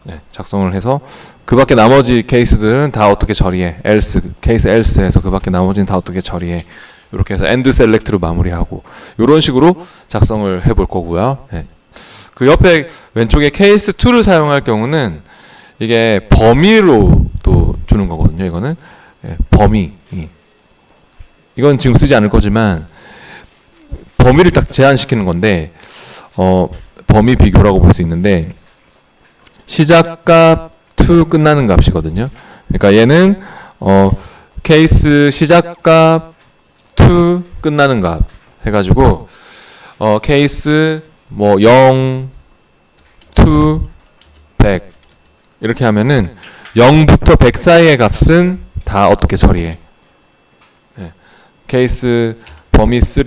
네, 작성을 해서 그 밖에 나머지 케이스들은 다 어떻게 처리해 else, case else 해서 그 밖에 나머지는 다 어떻게 처리해 이렇게 해서 end select로 마무리하고 이런 식으로 작성을 해볼 거고요. 네. 그 옆에 왼쪽에 case 2를 사용할 경우는 이게 범위로 또 주는 거거든요. 이거는 네, 범위. 이건 지금 쓰지 않을 거지만 범위를 딱 제한시키는 건데 범위 비교라고 볼 수 있는데 시작값 to 끝나는 값이거든요. 그러니까 얘는 케이스 시작값 to 끝나는 값 해가지고 케이스 뭐 0 to 100 이렇게 하면은 0부터 100 사이의 값은 다 어떻게 처리해? 네. 케이스 범위 3,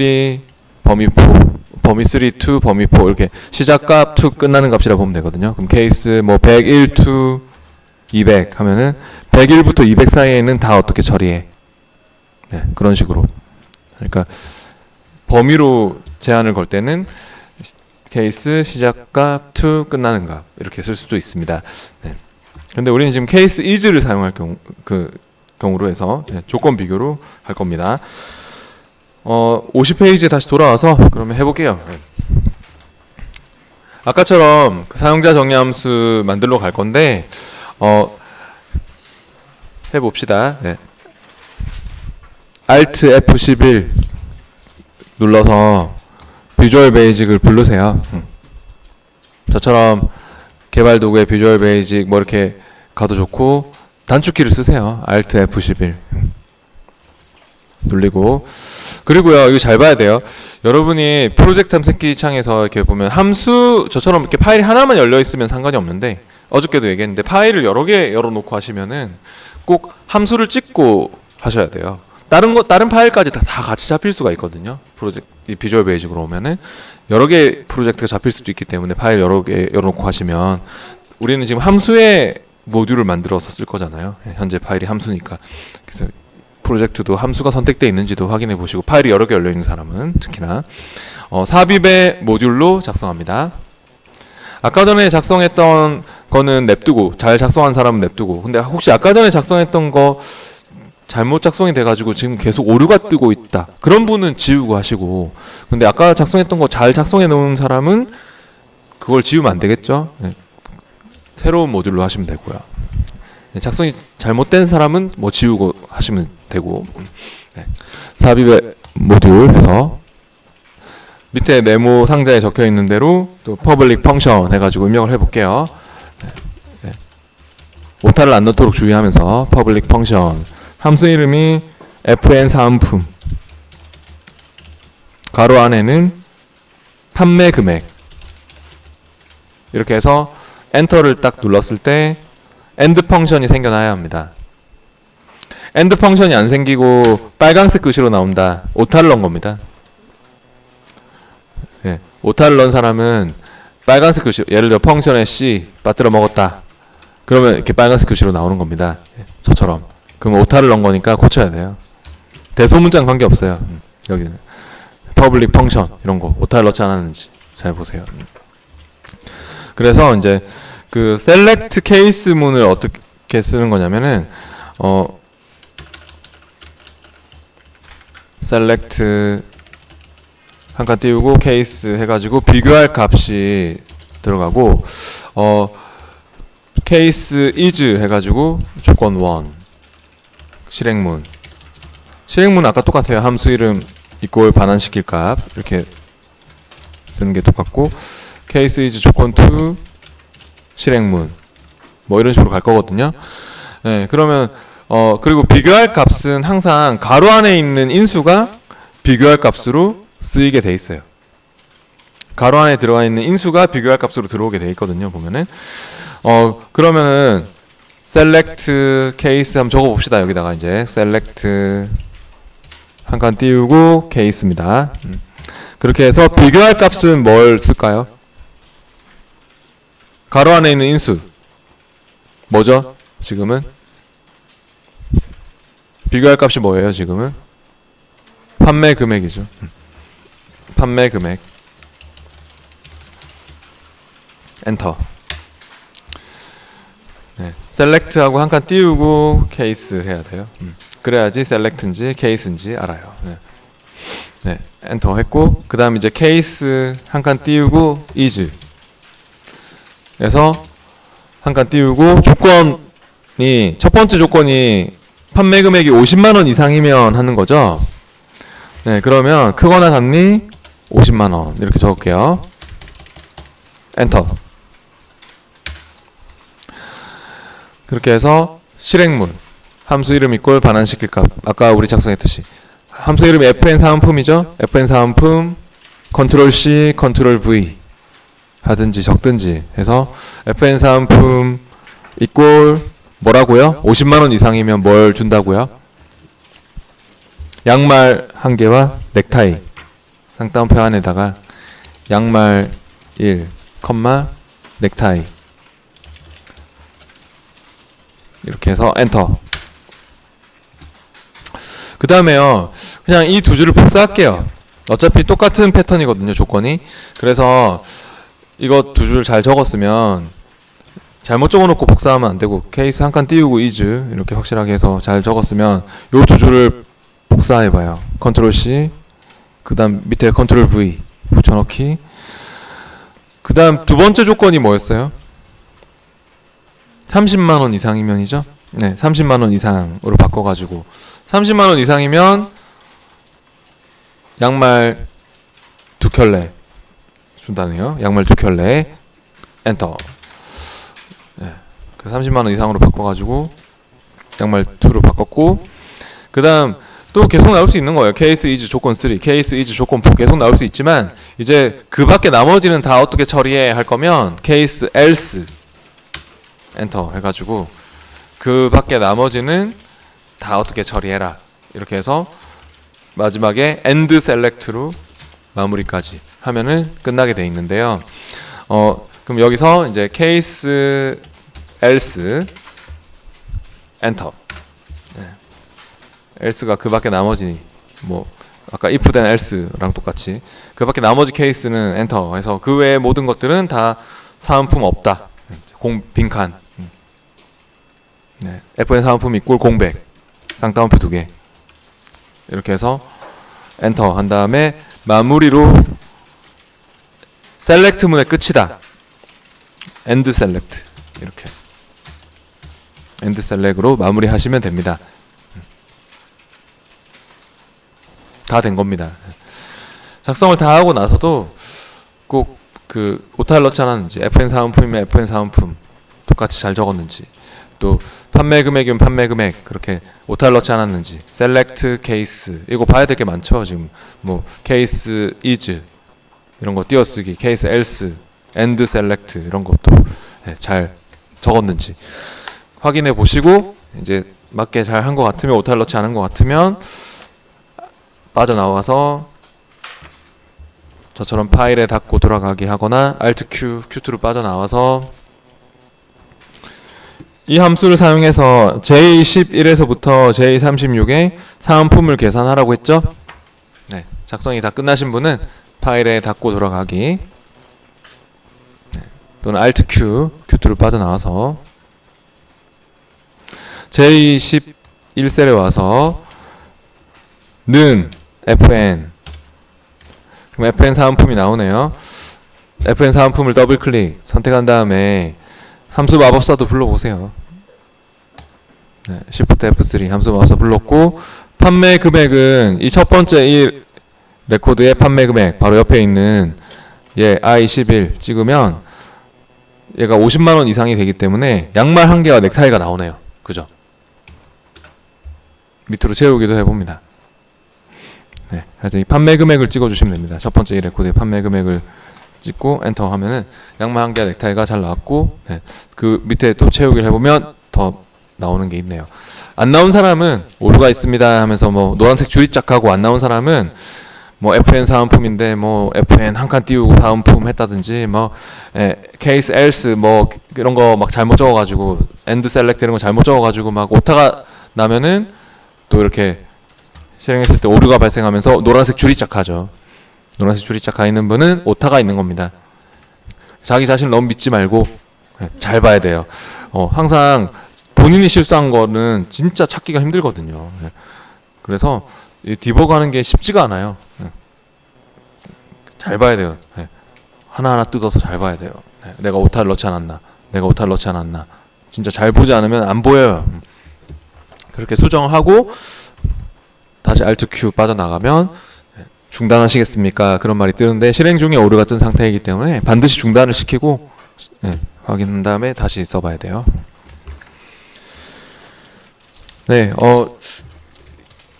범위 4, 범위 3 to 범위 4 이렇게 시작값 to 끝나는 값이라 보면 되거든요. 그럼 케이스 뭐 101 to 200 하면은 101부터 200 사이에는 다 어떻게 처리해? 네, 그런 식으로. 그러니까 범위로 제한을 걸 때는 케이스 시작값 to 끝나는 값 이렇게 쓸 수도 있습니다. 네. 근데 우리는 지금 케이스 is를 사용할 경우로 해서 네, 조건 비교로 할 겁니다. 50페이지에 다시 돌아와서 그러면 해볼게요. 네. 아까처럼 그 사용자 정리함수 만들러 갈 건데 해봅시다. 네. Alt F11 눌러서 비주얼 베이직을 부르세요. 저처럼 개발 도구에 비주얼 베이직 뭐 이렇게 가도 좋고 단축키를 쓰세요. Alt F11 눌리고 그리고요 이거 잘 봐야 돼요. 여러분이 프로젝트 탐색기 창에서 이렇게 보면 함수 저처럼 이렇게 파일이 하나만 열려 있으면 상관이 없는데 어저께도 얘기했는데 파일을 여러 개 열어놓고 하시면은 꼭 함수를 찍고 하셔야 돼요. 다른 파일까지 다 같이 잡힐 수가 있거든요. 이 비주얼 베이직으로 오면은 여러 개 프로젝트가 잡힐 수도 있기 때문에 파일 여러 개 열어놓고 하시면 우리는 지금 함수의 모듈을 만들어서 쓸 거잖아요. 현재 파일이 함수니까. 그래서 프로젝트도 함수가 선택되어 있는지도 확인해 보시고 파일이 여러 개 열려 있는 사람은 특히나 삽입의 모듈로 작성합니다. 아까 전에 작성했던 거는 냅두고 잘 작성한 사람은 냅두고 근데 혹시 아까 전에 작성했던 거 잘못 작성이 돼가지고 지금 계속 오류가 뜨고 있다 그런 분은 지우고 하시고 근데 아까 작성했던 거 잘 작성해 놓은 사람은 그걸 지우면 안 되겠죠. 네. 새로운 모듈로 하시면 되고요. 네. 작성이 잘못된 사람은 뭐 지우고 하시면 되고 네. 삽입의 모듈 해서 밑에 네모 상자에 적혀 있는 대로 또 퍼블릭 펑션 해가지고 입력을 해볼게요. 네. 네. 오타를 안 넣도록 주의하면서 퍼블릭 펑션 함수 이름이 fn 사은품 가로 안에는 판매 금액 이렇게 해서 엔터를 딱 눌렀을 때 end 펑션이 생겨나야 합니다. end 펑션이 안 생기고 빨간색 글씨로 나온다. 오타를 넣은 겁니다. 네, 오타를 넣은 사람은 빨간색 글씨 예를 들어 펑션에 C 빠뜨려 먹었다. 그러면 이렇게 빨간색 글씨로 나오는 겁니다. 저처럼. 그럼 오타를 넣은 거니까 고쳐야 돼요. 대소문자는 관계없어요. 여기는 퍼블릭 펑션 이런 거 오타를 넣지 않았는지 잘 보세요. 그래서 이제 그 select case 문을 어떻게 쓰는 거냐면은 select 한 칸 띄우고 케이스 해가지고 비교할 값이 들어가고 케이스 is 해가지고 조건 1 실행문 아까 똑같아요. 함수 이름 이꼴 반환시킬 값 이렇게 쓰는 게 똑같고 케이스 is 조건 2 실행문 뭐 이런 식으로 갈 거거든요. 네, 그러면 그리고 비교할 값은 항상 가로 안에 있는 인수가 비교할 값으로 쓰이게 돼 있어요. 가로 안에 들어가 있는 인수가 비교할 값으로 들어오게 돼 있거든요. 보면은 그러면은 select case 한번 적어 봅시다. 여기다가 이제 select 한 칸 띄우고 case입니다. 그렇게 해서 비교할 값은 뭘 쓸까요? 가로 안에 있는 인수 뭐죠? 지금은 비교할 값이 뭐예요? 지금은 판매 금액이죠. 판매 금액 엔터. 네, select하고 한 칸 띄우고 case 해야 돼요. 그래야지 select인지 case인지 알아요. 네, 네 엔터 했고 그 다음 이제 case 한 칸 띄우고 is 그래서 한 칸 띄우고 조건이 첫 번째 조건이 판매 금액이 50만원 이상이면 하는 거죠. 네, 그러면 크거나 같니 50만원 이렇게 적을게요. 엔터. 그렇게 해서 실행문 함수 이름 이꼴 반환시킬 값 아까 우리 작성했듯이 함수 이름이 fn 사은품이죠. fn 사은품 컨트롤 C 컨트롤 V 하든지 적든지 해서 fn 사은품 이꼴 뭐라고요? 50만원 이상이면 뭘 준다고요? 양말 한 개와 넥타이 쌍따옴표 안에다가 양말 1, 넥타이 이렇게 해서 엔터. 그 다음에요 그냥 이 두 줄을 복사할게요. 어차피 똑같은 패턴이거든요. 조건이. 그래서 이거 두 줄 잘 적었으면 잘못 적어놓고 복사하면 안되고 케이스 한 칸 띄우고 is 이렇게 확실하게 해서 잘 적었으면 요 두 줄을 복사해봐요. 컨트롤 C 그 다음 밑에 컨트롤 V 붙여넣기. 그 다음 두 번째 조건이 뭐였어요? 30만원 이상이면이죠? 네, 30만원 이상으로 바꿔가지고 30만원 이상이면 양말 2켤레 준다네요. 양말 2켤레 엔터. 네, 그 30만원 이상으로 바꿔가지고 양말 2로 바꿨고 그 다음 또 계속 나올 수 있는 거예요. 케이스 is 조건 3, 케이스 is 조건 4 계속 나올 수 있지만 이제 그 밖에 나머지는 다 어떻게 처리해 할 거면 케이스 else 엔터 해가지고 그 밖에 나머지는 다 어떻게 처리해라 이렇게 해서 마지막에 end select로 마무리까지 하면은 끝나게 돼 있는데요. 그럼 여기서 이제 case else 엔터. 네. else가 그 밖에 나머지 뭐 아까 if then else랑 똑같이 그 밖에 나머지 케이스는 엔터 해서 그 외의 모든 것들은 다 사은품 없다. 빈칸. 네, fn 사은품 이꼴 공백 쌍따옴표 2개 이렇게 해서 엔터 한 다음에 마무리로 셀렉트문의 끝이다. end select 이렇게 end select으로 마무리 하시면 됩니다. 다 된 겁니다. 작성을 다 하고 나서도 꼭 그 오타를 넣지 않았는지 fn 사은품이면 fn 사은품 똑같이 잘 적었는지 또 판매 금액이면 판매 금액 그렇게 오타를 넣지 않았는지 select case 이거 봐야 될 게 많죠. 지금 뭐 case is 이런 거 띄어쓰기 case else end select 이런 것도 잘 적었는지 확인해 보시고 이제 맞게 잘 한 것 같으면 오타를 넣지 않은 것 같으면 빠져나와서 저처럼 파일에 닫고 돌아가기 하거나 Alt Q, Q2로 빠져나와서 이 함수를 사용해서 J11에서부터 J36에 사은품을 계산하라고 했죠? 네, 작성이 다 끝나신 분은 파일에 닫고 돌아가기 또는 Alt Q, Q2로 빠져나와서 J11셀에 와서 는 fn 그럼 FN 사은품이 나오네요. FN 사은품을 더블 클릭 선택한 다음에 함수 마법사도 불러보세요. 네, Shift F3 함수 마법사 불렀고, 판매 금액은 이 첫 번째 이 레코드의 판매 금액 바로 옆에 있는 I21 찍으면 얘가 50만원 이상이 되기 때문에 양말 한 개와 넥타이가 나오네요. 그죠? 밑으로 채우기도 해봅니다. 네, 그래서 이 판매 금액을 찍어주시면 됩니다. 첫 번째 이 레코드의 판매 금액을 찍고 엔터 하면은 양말 한 개와 넥타이가 잘 나왔고, 네, 그 밑에 또 채우기를 해보면 더 나오는 게 있네요. 안 나온 사람은 오류가 있습니다 하면서 뭐 노란색 줄이짝 하고 안 나온 사람은 뭐 FN 사은품인데 뭐 FN 한 칸 띄우고 사은품 했다든지 뭐 case else 뭐 이런 거 막 잘못 적어가지고 end select 이런 거 잘못 적어가지고 막 오타가 나면은 또 이렇게 실행했을 때 오류가 발생하면서 노란색 줄이짝 하죠. 노란색 줄이짝 가 있는 분은 오타가 있는 겁니다. 자기 자신을 너무 믿지 말고 잘 봐야 돼요. 항상 본인이 실수한 거는 진짜 찾기가 힘들거든요. 그래서 디버그하는 게 쉽지가 않아요. 잘 봐야 돼요. 하나하나 뜯어서 잘 봐야 돼요. 내가 오타를 넣지 않았나, 내가 오타를 넣지 않았나. 진짜 잘 보지 않으면 안 보여요. 그렇게 수정을 하고 다시 Alt Q 빠져나가면 중단하시겠습니까? 그런 말이 뜨는데 실행 중에 오류가 뜬 상태이기 때문에 반드시 중단을 시키고 확인한 다음에 다시 써봐야 돼요. 네,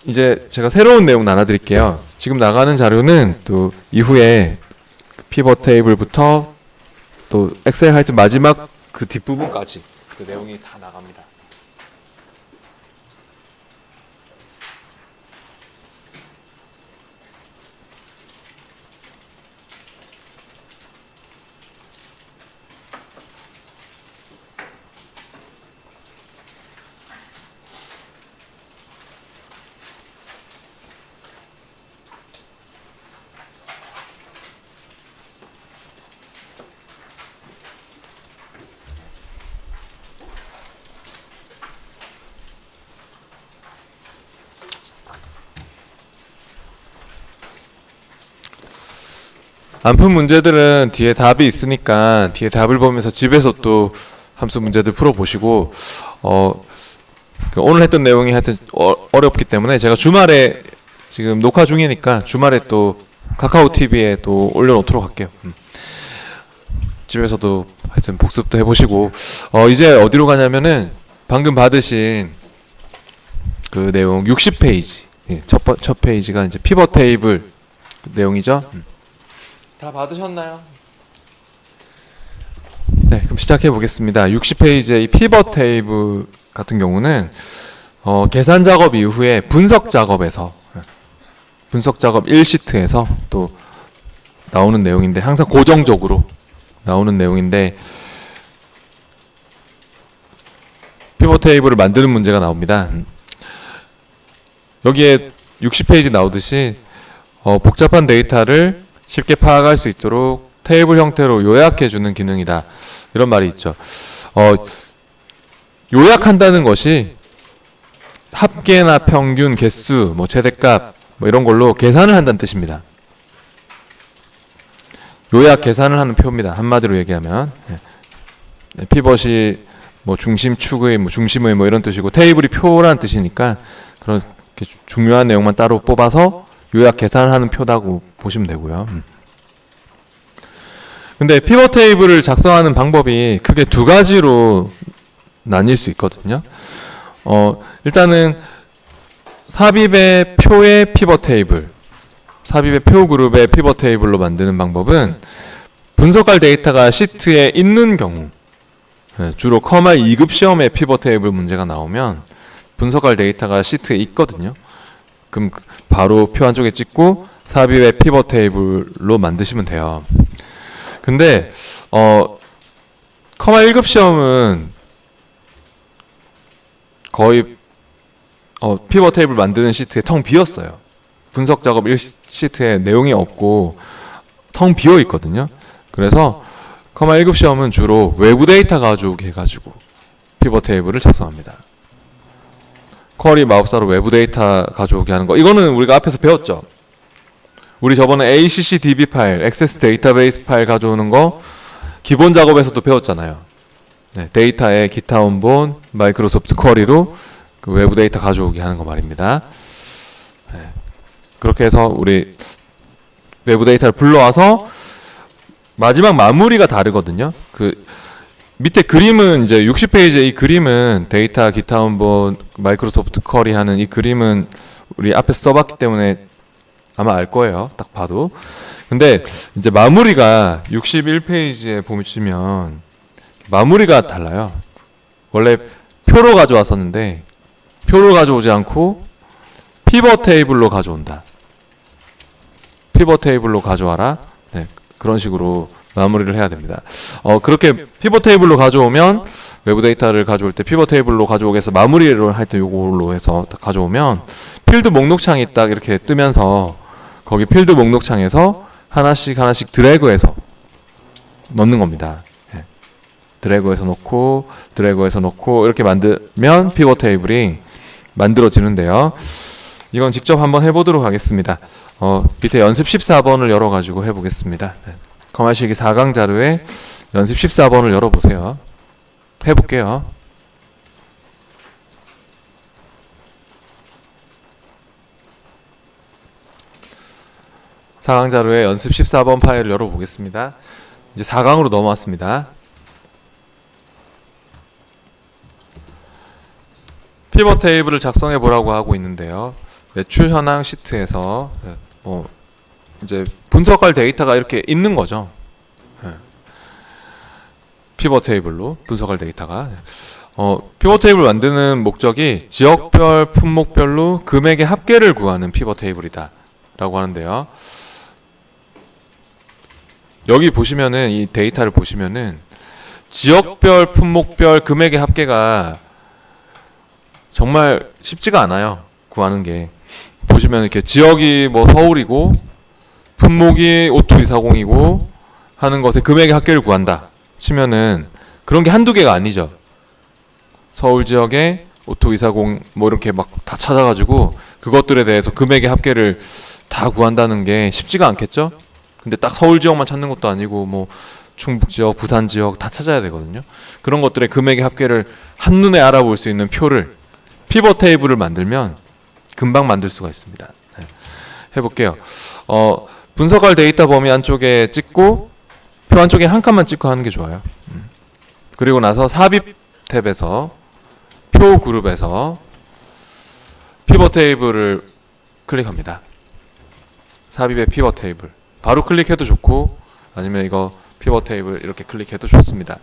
이제 제가 새로운 내용 나눠드릴게요. 지금 나가는 자료는 또 이후에 피벗 테이블부터 또 엑셀 하여튼 마지막 그 뒷부분까지 그 내용이 다 나갑니다. 안 푼 문제들은 뒤에 답이 있으니까 뒤에 답을 보면서 집에서 또 함수 문제들 풀어보시고 오늘 했던 내용이 하여튼 어렵기 때문에 제가 주말에 지금 녹화 중이니까 주말에 또 카카오 TV에 또 올려놓도록 할게요. 집에서도 하여튼 복습도 해보시고 이제 어디로 가냐면은 방금 받으신 그 내용 60페이지 첫 페이지가 이제 피벗 테이블 내용이죠. 다 받으셨나요? 네, 그럼 시작해 보겠습니다. 60페이지의 이 피벗 테이블 같은 경우는 계산 작업 이후에 분석 작업에서 분석 작업 1시트에서 또 나오는 내용인데 항상 고정적으로 나오는 내용인데 피벗 테이블을 만드는 문제가 나옵니다. 여기에 60페이지 나오듯이 복잡한 데이터를 쉽게 파악할 수 있도록 테이블 형태로 요약해주는 기능이다. 이런 말이 있죠. 요약한다는 것이 합계나 평균, 개수, 뭐 최대값 뭐 이런 걸로 계산을 한다는 뜻입니다. 요약 계산을 하는 표입니다. 한마디로 얘기하면 피벗이 뭐 중심축의 뭐 중심의 뭐 이런 뜻이고 테이블이 표라는 뜻이니까 그런 중요한 내용만 따로 뽑아서 요약 계산을 하는 표라고 보시면 되고요. 근데 피벗 테이블을 작성하는 방법이 크게 두 가지로 나뉠 수 있거든요. 일단은 삽입의 표의 피벗 테이블, 삽입의 표 그룹의 피벗 테이블로 만드는 방법은 분석할 데이터가 시트에 있는 경우, 주로 커마 2급 시험에 피벗 테이블 문제가 나오면 분석할 데이터가 시트에 있거든요. 그럼 바로 표 한쪽에 찍고 삽입의 피벗 테이블로 만드시면 돼요. 근데 커마 1급 시험은 거의 피벗 테이블 만드는 시트에 텅 비었어요. 분석 작업 1시트에 내용이 없고 텅 비어 있거든요. 그래서 커마 1급 시험은 주로 외부 데이터 가져오게 해가지고 피벗 테이블을 작성합니다. 쿼리 마법사로 외부 데이터 가져오게 하는 거, 이거는 우리가 앞에서 배웠죠. 우리 저번에 ACC DB 파일, 액세스 데이터베이스 파일 가져오는 거 기본 작업에서도 배웠잖아요. 네, 데이터에 기타 원본, 마이크로소프트 쿼리로 그 외부 데이터 가져오기 하는 거 말입니다. 네, 그렇게 해서 우리 외부 데이터를 불러와서 마지막 마무리가 다르거든요. 그 밑에 그림은 이제 60페이지의 이 그림은 데이터 기타 원본 마이크로소프트 쿼리 하는 이 그림은 우리 앞에서 써봤기 때문에 아마 알 거예요. 딱 봐도. 근데 이제 마무리가 61페이지에 보시면 마무리가 달라요. 원래 표로 가져왔었는데 표로 가져오지 않고 피벗 테이블로 가져온다. 피벗 테이블로 가져와라. 네, 그런 식으로 마무리를 해야 됩니다. 그렇게 피벗 테이블로 가져오면 외부 데이터를 가져올 때 피벗 테이블로 가져오게 해서 마무리를 할 때 요걸로 해서 딱 가져오면 필드 목록창이 딱 이렇게 뜨면서 거기 필드 목록창에서 하나씩 하나씩 드래그해서 넣는 겁니다. 네. 드래그해서 놓고 드래그해서 놓고 이렇게 만들면 피벗 테이블이 만들어지는데요. 이건 직접 한번 해보도록 하겠습니다. 밑에 연습 14번을 열어가지고 해보겠습니다. 네. 거마시기 4강 자료에 연습 14번을 열어보세요. 해볼게요. 사 강 자료에 연습 14번 파일을 열어보겠습니다. 이제 4강으로 넘어왔습니다. 피벗 테이블을 작성해 보라고 하고 있는데요. 매출 현황 시트에서 이제 분석할 데이터가 이렇게 있는 거죠. 피벗 테이블로 분석할 데이터가. 피벗 테이블 만드는 목적이 지역별, 품목별로 금액의 합계를 구하는 피벗 테이블이다 라고 하는데요. 여기 보시면은 이 데이터를 보시면은 지역별, 품목별 금액의 합계가 정말 쉽지가 않아요. 구하는 게. 보시면 이렇게 지역이 뭐 서울이고 품목이 오토240이고 하는 것에 금액의 합계를 구한다 치면은 그런 게 한두 개가 아니죠. 서울 지역에 오토240 뭐 이렇게 막 다 찾아가지고 그것들에 대해서 금액의 합계를 다 구한다는 게 쉽지가 않겠죠. 근데 딱 서울 지역만 찾는 것도 아니고 뭐 충북 지역, 부산 지역 다 찾아야 되거든요. 그런 것들의 금액의 합계를 한눈에 알아볼 수 있는 표를 피벗 테이블을 만들면 금방 만들 수가 있습니다. 네. 해볼게요. 분석할 데이터 범위 안쪽에 찍고 표 안쪽에 한 칸만 찍고 하는 게 좋아요. 그리고 나서 삽입 탭에서 표 그룹에서 피벗 테이블을 클릭합니다. 삽입의 피벗 테이블. 바로 클릭해도 좋고 아니면 이거 피벗 테이블 이렇게 클릭해도 좋습니다.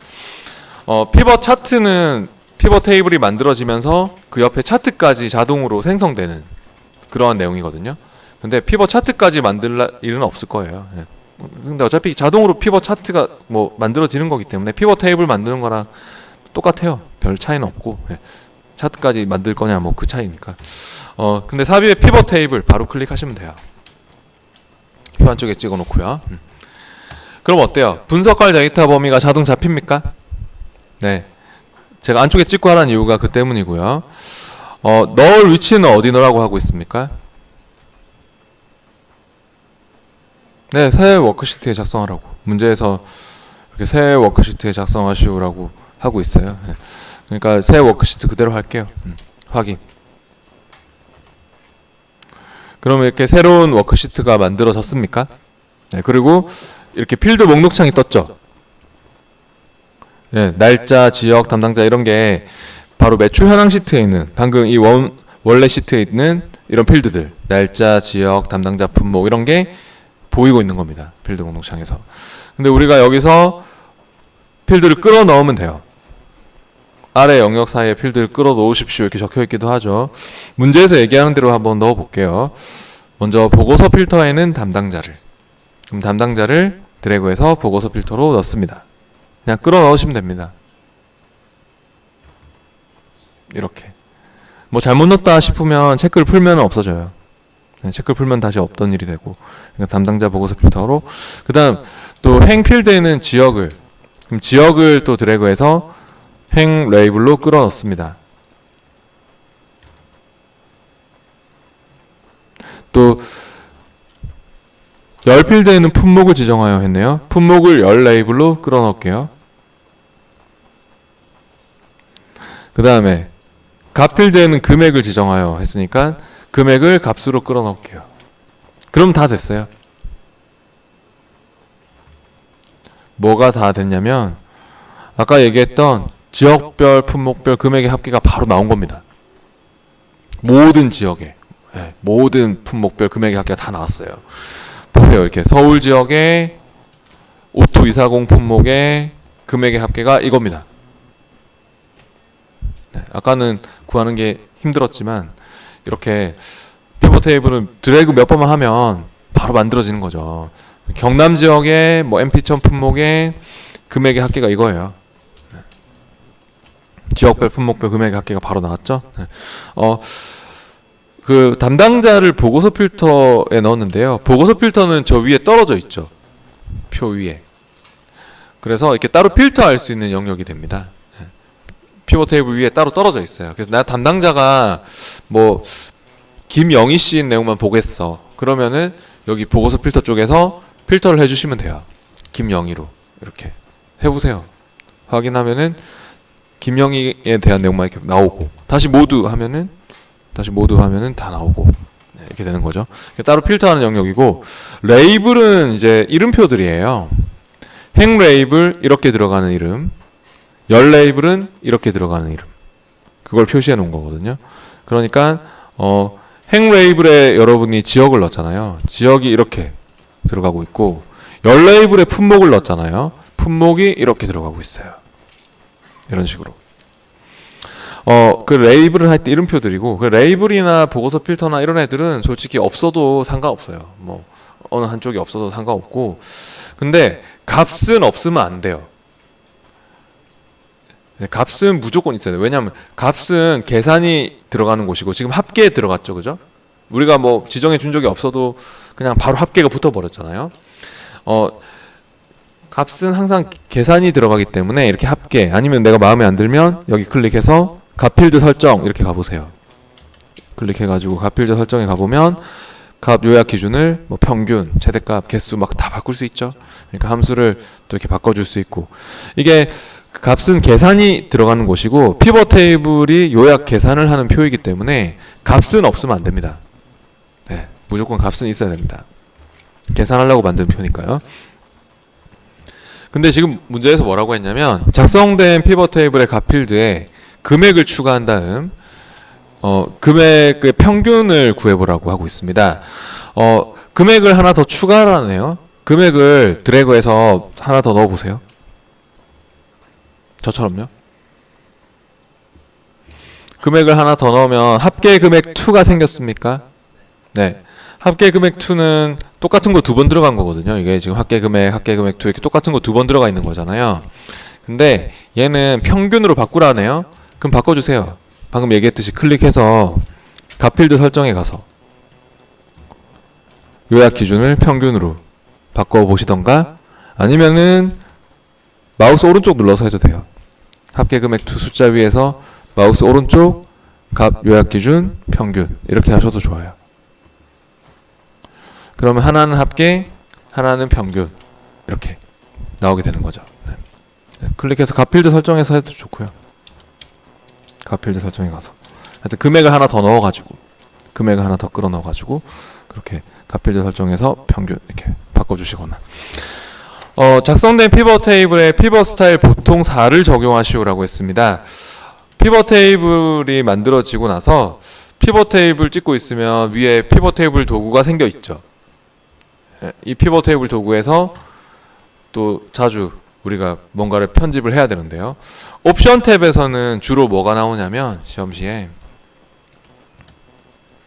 피벗 차트는 피벗 테이블이 만들어지면서 그 옆에 차트까지 자동으로 생성되는 그러한 내용이거든요. 근데 피벗 차트까지 만들 일은 없을 거예요. 예. 근데 어차피 자동으로 피벗 차트가 뭐 만들어지는 거기 때문에 피벗 테이블 만드는 거랑 똑같아요. 별 차이는 없고. 예. 차트까지 만들 거냐 뭐 그 차이니까. 근데 삽입의 피벗 테이블 바로 클릭하시면 돼요. 표 안쪽에 찍어 놓고요. 그럼 어때요? 분석할 데이터 범위가 자동 잡힙니까? 네. 제가 안쪽에 찍고 하라는 이유가 그 때문이고요. 넣을 위치는 어디 넣으라고 하고 있습니까? 네, 새 워크시트에 작성하라고. 문제에서 이렇게 새 워크시트에 작성하시오라고 하고 있어요. 네. 그러니까 새 워크시트 그대로 할게요. 확인. 그러면 이렇게 새로운 워크시트가 만들어졌습니까? 네, 그리고 이렇게 필드 목록창이 떴죠. 네, 날짜, 지역, 담당자 이런 게 바로 매출 현황 시트에 있는 방금 이 원래 시트에 있는 이런 필드들 날짜, 지역, 담당자, 품목 이런 게 보이고 있는 겁니다. 필드 목록창에서. 근데 우리가 여기서 필드를 끌어 넣으면 돼요. 아래 영역 사이에 필드를 끌어 놓으십시오 이렇게 적혀 있기도 하죠. 문제에서 얘기하는 대로 한번 넣어 볼게요. 먼저 보고서 필터에는 담당자를. 그럼 담당자를 드래그해서 보고서 필터로 넣습니다. 그냥 끌어 넣으시면 됩니다. 이렇게. 뭐 잘못 넣었다 싶으면 체크를 풀면 없어져요. 체크를 풀면 다시 없던 일이 되고. 그러니까 담당자 보고서 필터로. 그 다음 또 행 필드에는 지역을. 그럼 지역을 또 드래그해서 행 레이블로 끌어 넣습니다. 또 열 필드에는 품목을 지정하여 했네요. 품목을 열 레이블로 끌어넣을게요. 그 다음에 값 필드에는 금액을 지정하여 했으니까 금액을 값으로 끌어넣을게요. 그럼 다 됐어요. 뭐가 다 됐냐면 아까 얘기했던 지역별, 품목별 금액의 합계가 바로 나온 겁니다. 모든 지역에 모든 품목별 금액의 합계가 다 나왔어요. 보세요. 이렇게 서울 지역의 오토 240 품목의 금액의 합계가 이겁니다. 아까는 구하는 게 힘들었지만 이렇게 피벗 테이블은 드래그 몇 번만 하면 바로 만들어지는 거죠. 경남 지역의 뭐 MP1000 품목의 금액의 합계가 이거예요. 지역별 품목별 금액의 합계가 바로 나왔죠. 그 담당자를 보고서 필터에 넣었는데요. 보고서 필터는 저 위에 떨어져 있죠. 표 위에. 그래서 이렇게 따로 필터할 수 있는 영역이 됩니다. 피벗 테이블 위에 따로 떨어져 있어요. 그래서 나 담당자가 뭐 김영희 씨 내용만 보겠어. 그러면은 여기 보고서 필터 쪽에서 필터를 해주시면 돼요. 김영희로 이렇게 해보세요. 확인하면은 김영희에 대한 내용만 이렇게 나오고 다시 모두 하면은 다 나오고 이렇게 되는 거죠. 따로 필터하는 영역이고 레이블은 이제 이름표들이에요. 행 레이블 이렇게 들어가는 이름, 열 레이블은 이렇게 들어가는 이름. 그걸 표시해 놓은 거거든요. 그러니까 행 레이블에 여러분이 지역을 넣었잖아요. 지역이 이렇게 들어가고 있고 열 레이블에 품목을 넣었잖아요. 품목이 이렇게 들어가고 있어요. 이런 식으로. 그 레이블을 할 때 이름표들이고 그 레이블이나 보고서 필터나 이런 애들은 솔직히 없어도 상관없어요. 뭐 어느 한쪽이 없어도 상관없고 근데 값은 없으면 안 돼요. 값은 무조건 있어야 돼요. 왜냐하면 값은 계산이 들어가는 곳이고 지금 합계에 들어갔죠. 그죠? 우리가 뭐 지정해 준 적이 없어도 그냥 바로 합계가 붙어버렸잖아요. 값은 항상 계산이 들어가기 때문에 이렇게 합계 아니면 내가 마음에 안 들면 여기 클릭해서 값 필드 설정 이렇게 가보세요. 클릭해가지고 값 필드 설정에 가보면 값 요약 기준을 뭐 평균, 최대값, 개수 막 다 바꿀 수 있죠. 그러니까 함수를 또 이렇게 바꿔줄 수 있고 이게 값은 계산이 들어가는 곳이고 피벗 테이블이 요약 계산을 하는 표이기 때문에 값은 없으면 안 됩니다. 네, 무조건 값은 있어야 됩니다. 계산하려고 만든 표니까요. 근데 지금 문제에서 뭐라고 했냐면 작성된 피벗 테이블의 값 필드에 금액을 추가한 다음 금액의 평균을 구해보라고 하고 있습니다. 금액을 하나 더 추가하네요. 금액을 드래그해서 하나 더 넣어보세요. 저처럼요. 금액을 하나 더 넣으면 합계 금액 2가 생겼습니까? 네. 합계 금액 2는 똑같은 거 2번 들어간 거거든요. 이게 지금 합계 금액 2 이렇게 똑같은 거 2번 들어가 있는 거잖아요. 근데 얘는 평균으로 바꾸라네요. 그럼 바꿔주세요. 방금 얘기했듯이 클릭해서 값 필드 설정에 가서 요약 기준을 평균으로 바꿔보시던가 아니면은 마우스 오른쪽 눌러서 해도 돼요. 합계 금액 2 숫자 위에서 마우스 오른쪽 값 요약 기준 평균 이렇게 하셔도 좋아요. 그러면 하나는 합계, 하나는 평균 이렇게 나오게 되는 거죠. 네. 클릭해서 값 필드 설정해서 해도 좋고요. 값 필드 설정에 가서 하여튼 금액을 하나 더 넣어가지고 금액을 하나 더 끌어 넣어가지고 그렇게 값 필드 설정해서 평균 이렇게 바꿔주시거나 작성된 피벗 테이블에 피벗 스타일 보통 4를 적용하시오라고 했습니다. 피벗 테이블이 만들어지고 나서 피벗 테이블 찍고 있으면 위에 피벗 테이블 도구가 생겨 있죠. 이 피벗 테이블 도구에서 또 자주 우리가 뭔가를 편집을 해야 되는데요. 옵션 탭에서는 주로 뭐가 나오냐면 시험시에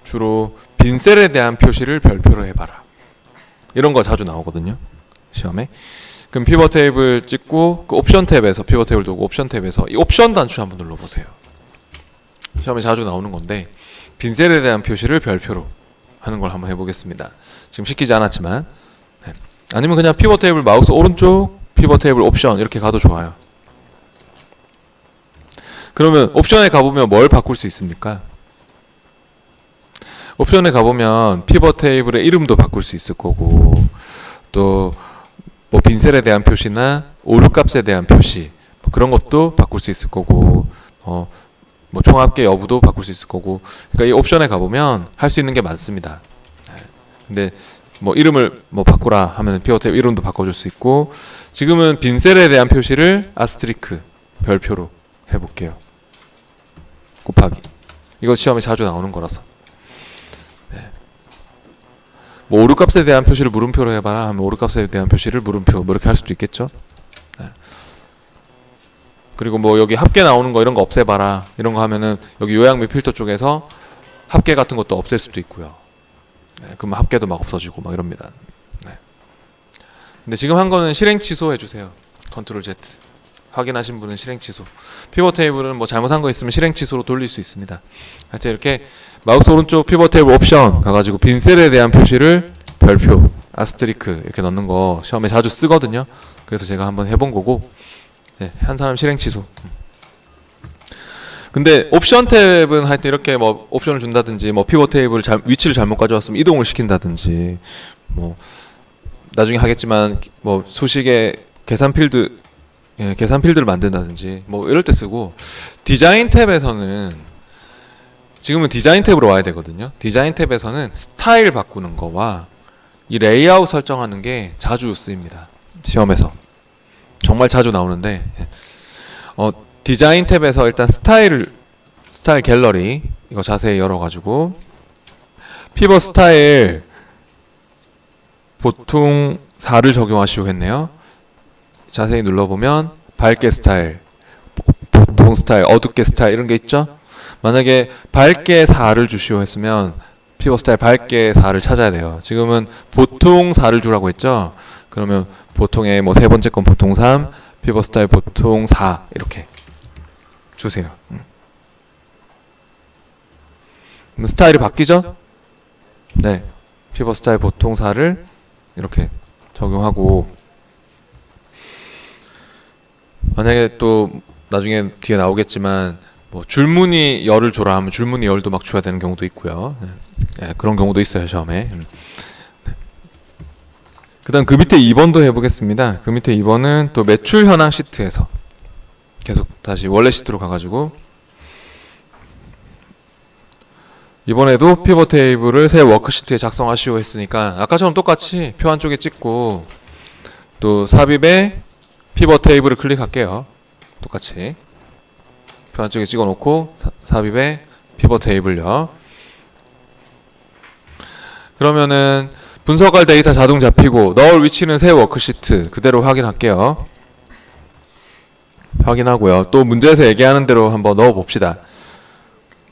주로 빈 셀에 대한 표시를 별표로 해봐라. 이런 거 자주 나오거든요. 시험에. 그럼 피벗 테이블 찍고 그 옵션 탭에서 피벗 테이블 도구 옵션 탭에서 이 옵션 단추 한번 눌러보세요. 시험에 자주 나오는 건데 빈 셀에 대한 표시를 별표로 하는 걸 한번 해보겠습니다. 지금 시키지 않았지만 네. 아니면 그냥 피벗 테이블 마우스 오른쪽 피벗 테이블 옵션 이렇게 가도 좋아요. 그러면 옵션에 가보면 뭘 바꿀 수 있습니까? 옵션에 가보면 피벗 테이블의 이름도 바꿀 수 있을 거고, 또 뭐 빈셀에 대한 표시나 오류 값에 대한 표시, 뭐 그런 것도 바꿀 수 있을 거고, 뭐 총합계 여부도 바꿀 수 있을 거고. 그러니까 이 옵션에 가보면 할 수 있는 게 많습니다. 근데 뭐 이름을 뭐 바꾸라 하면 피벗 테이블 이름도 바꿔줄 수 있고, 지금은 빈셀에 대한 표시를 아스트리크 별표로 해볼게요. 곱하기. 이거 시험에 자주 나오는 거라서. 뭐 오류값에 대한 표시를 물음표로 해봐라 하면 오류값에 대한 표시를 물음표, 뭐 이렇게 할 수도 있겠죠. 그리고 뭐 여기 합계 나오는 거 이런 거 없애봐라 이런 거 하면은 여기 요약 및 필터 쪽에서 합계 같은 것도 없앨 수도 있고요. 그러면 합계도 막 없어지고 막 이럽니다. 근데 지금 한 거는 실행 취소 해주세요. 컨트롤 Z. 확인하신 분은 실행 취소. 피벗 테이블은 뭐 잘못한 거 있으면 실행 취소로 돌릴 수 있습니다. 하여튼 이렇게 마우스 오른쪽 피벗 테이블 옵션 가가지고 빈셀에 대한 표시를 별표, 아스트리크 이렇게 넣는 거 시험에 자주 쓰거든요. 그래서 제가 한번 해본 거고, 한 사람 실행 취소. 근데 옵션 탭은 하여튼 이렇게 뭐 옵션을 준다든지, 뭐 피벗 테이블 위치를 잘못 가져왔으면 이동을 시킨다든지, 뭐 나중에 하겠지만 뭐 수식의 계산 필드를 만든다든지 뭐 이럴 때 쓰고, 디자인 탭에서는 지금은 디자인 탭으로 와야 되거든요. 디자인 탭에서는 스타일 바꾸는 거와 이 레이아웃 설정하는 게 자주 쓰입니다. 시험에서 정말 자주 나오는데, 디자인 탭에서 일단 스타일 갤러리 이거 자세히 열어가지고 피벗 스타일 보통 4를 적용하시고 했네요. 자세히 눌러보면 밝게 스타일, 보통 스타일, 어둡게 스타일 이런 게 있죠. 만약에 밝게 4를 주시오 했으면 피벗 스타일 밝게 4를 찾아야 돼요. 지금은 보통 4를 주라고 했죠. 그러면 보통의 뭐 세 번째 건 보통 3, 피벗 스타일 보통 4 이렇게 주세요. 그럼 스타일이 바뀌죠? 네, 피벗 스타일 보통 4를 이렇게 적용하고, 만약에 또 나중에 뒤에 나오겠지만 뭐 줄무늬 열을 줘라 하면 줄무늬 열도 막 줘야 되는 경우도 있고요. 그런 경우도 있어요 시험에. 그다음 그 밑에 2번도 해보겠습니다. 그 밑에 2번은 또 매출 현황 시트에서 계속 다시 원래 시트로 가가지고, 이번에도 피벗 테이블을 새 워크시트에 작성하시오 했으니까 아까처럼 똑같이 표 한쪽에 찍고, 또 삽입에 피벗 테이블을 클릭할게요. 똑같이 표 한쪽에 찍어놓고 삽입에 피벗 테이블요. 그러면은 분석할 데이터 자동 잡히고 넣을 위치는 새 워크시트 그대로 확인할게요. 확인하고요. 또 문제에서 얘기하는 대로 한번 넣어 봅시다.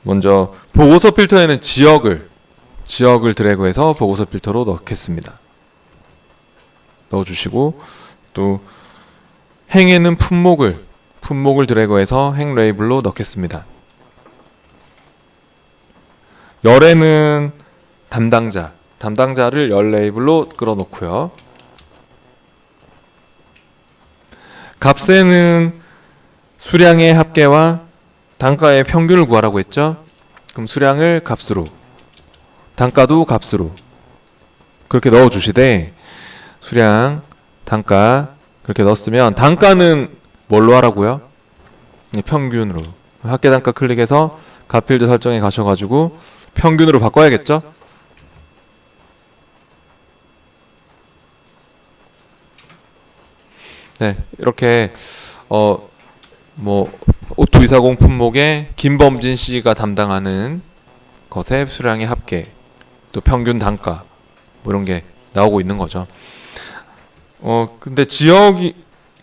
먼저 보고서 필터에는 지역을 드래그해서 보고서 필터로 넣겠습니다. 넣어주시고, 또 행에는 품목을 드래그해서 행 레이블로 넣겠습니다. 열에는 담당자를 열 레이블로 끌어놓고요. 값에는 수량의 합계와 단가의 평균을 구하라고 했죠. 그럼 수량을 값으로, 단가도 값으로 그렇게 넣어주시되, 수량, 단가 그렇게 넣었으면 단가는 뭘로 하라고요? 평균으로. 합계 단가 클릭해서 값필드 설정에 가셔가지고 평균으로 바꿔야겠죠? 네, 이렇게 뭐 오토240 품목에 김범진 씨가 담당하는 것의 수량의 합계, 또 평균 단가 뭐 이런 게 나오고 있는 거죠. 근데 지역이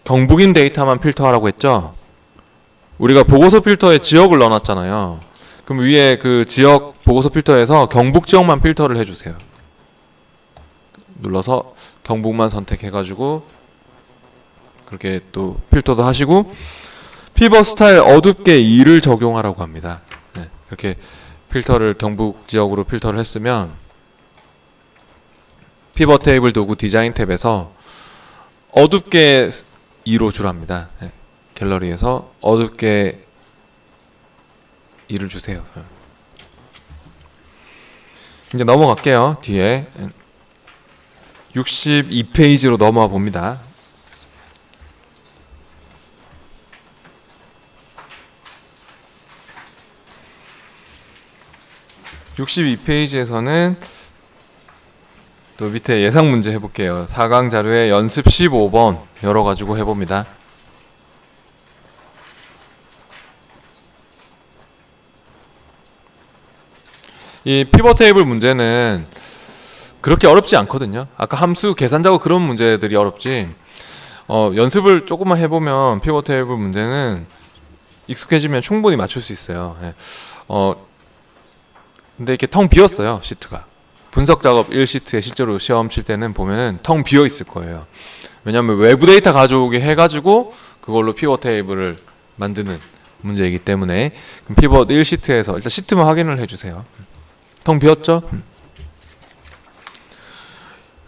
경북인 데이터만 필터하라고 했죠. 우리가 보고서 필터에 지역을 넣어놨잖아요. 그럼 위에 그 지역 보고서 필터에서 경북 지역만 필터를 해주세요. 눌러서 경북만 선택해가지고 그렇게 또 필터도 하시고, 피벗 스타일 어둡게 2를 적용하라고 합니다. 네, 이렇게 필터를 경북 지역으로 필터를 했으면 피벗 테이블 도구 디자인 탭에서 어둡게 2로 주랍니다. 네, 갤러리에서 어둡게 2를 주세요. 이제 넘어갈게요. 뒤에 62페이지로 넘어와 봅니다. (62페이지에서는) 또 밑에 예상 문제 해볼게요. 4강 자료에 연습 15번 열어가지고 해봅니다. 이 피벗 테이블 문제는 그렇게 어렵지 않거든요. 아까 함수 계산 작업 그런 문제들이 어렵지, 연습을 조금만 해보면 피벗 테이블 문제는 익숙해지면 충분히 맞출 수 있어요. 예. 근데 이렇게 텅 비었어요, 시트가. 분석 작업 1시트에 실제로 시험 칠 때는 보면은 텅 비어 있을 거예요. 왜냐하면 외부 데이터 가져오게 해가지고 그걸로 피벗 테이블을 만드는 문제이기 때문에. 그럼 피벗 1시트에서 일단 시트만 확인을 해주세요. 텅 비었죠?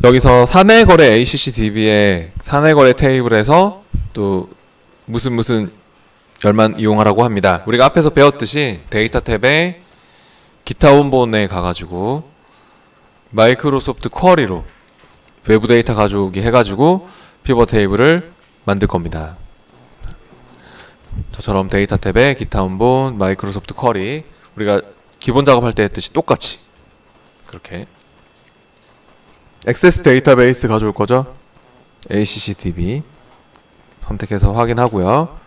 여기서 사내거래 ACCDB의 사내거래 테이블에서 또 무슨 열만 이용하라고 합니다. 우리가 앞에서 배웠듯이 데이터 탭에 기타 원본에 가가지고 마이크로소프트 쿼리로 외부 데이터 가져오기 해가지고 피벗 테이블을 만들 겁니다. 저처럼 데이터 탭에 기타 원본 마이크로소프트 쿼리, 우리가 기본 작업할 때 했듯이 똑같이 그렇게 액세스 데이터베이스 가져올 거죠. ACCDB 선택해서 확인하고요.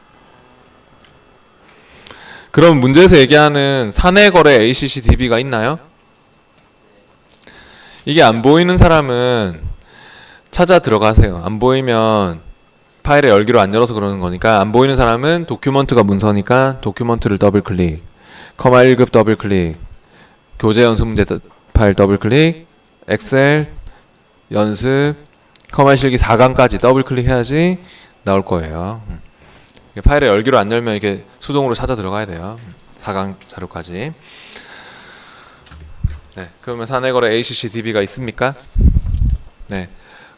그럼 문제에서 얘기하는 사내거래 ACCDB가 있나요? 이게 안 보이는 사람은 찾아 들어가세요. 안 보이면 파일의 열기로 안 열어서 그러는 거니까, 안 보이는 사람은 도큐먼트가 문서니까 도큐먼트를 더블 클릭, 커마 1급 더블 클릭, 교재 연습 문제 파일 더블 클릭, 엑셀 연습 커마 실기 4강까지 더블 클릭해야지 나올 거예요. 파일의 열기로 안 열면 이게 수동으로 찾아 들어가야 돼요. 4강 자료까지. 네, 그러면 사내거래 ACCDB가 있습니까? 네,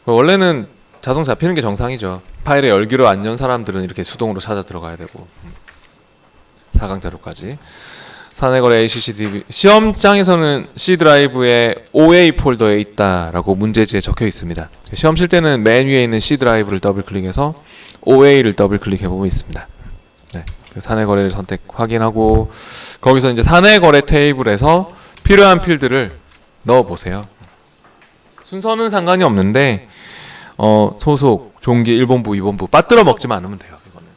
원래는 자동 잡히는 게 정상이죠. 파일의 열기로 안 연 사람들은 이렇게 수동으로 찾아 들어가야 되고. 4강 자료까지. 사내거래 ACCDB 시험장에서는 C 드라이브에 OA 폴더에 있다라고 문제지에 적혀 있습니다. 시험 칠 때는 맨 위에 있는 C 드라이브를 더블 클릭해서 OA를 더블 클릭해 보고 있습니다. 네, 사내거래를 선택 확인하고 거기서 이제 사내거래 테이블에서 필요한 필드를 넣어 보세요. 순서는 상관이 없는데 소속, 종기, 1본부, 2본부 빠뜨려 먹지만 않으면 돼요. 이거는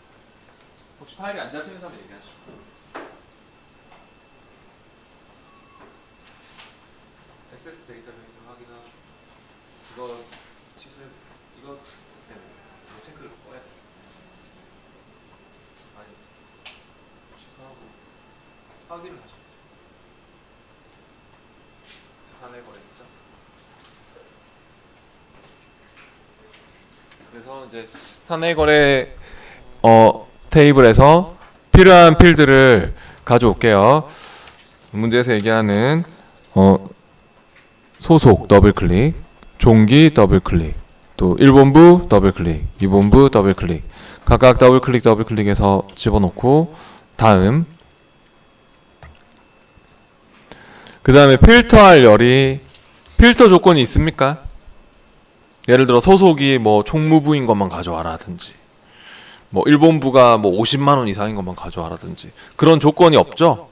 혹시 파일이 안 잡히는 사람 얘기하시고. 액세스 데이터베이스 확인하고 이거 취소해. 이거 때문에 이거 체크를 꺼야 돼. 아니 취소하고 확인을 하셔야죠. 사내거래죠. 그래서 이제 사내거래 테이블에서 필요한 필드를 가져올게요. 문제에서 얘기하는 소속 더블 클릭, 종기 더블 클릭, 또 1본부 더블 클릭, 2본부 더블 클릭, 각각 더블 클릭해서 집어넣고 다음. 그 다음에 필터할 열이 필터 조건이 있습니까? 예를 들어 소속이 뭐 총무부인 것만 가져와라든지, 뭐 1본부가 뭐 50만원 이상인 것만 가져와라든지 그런 조건이 없죠.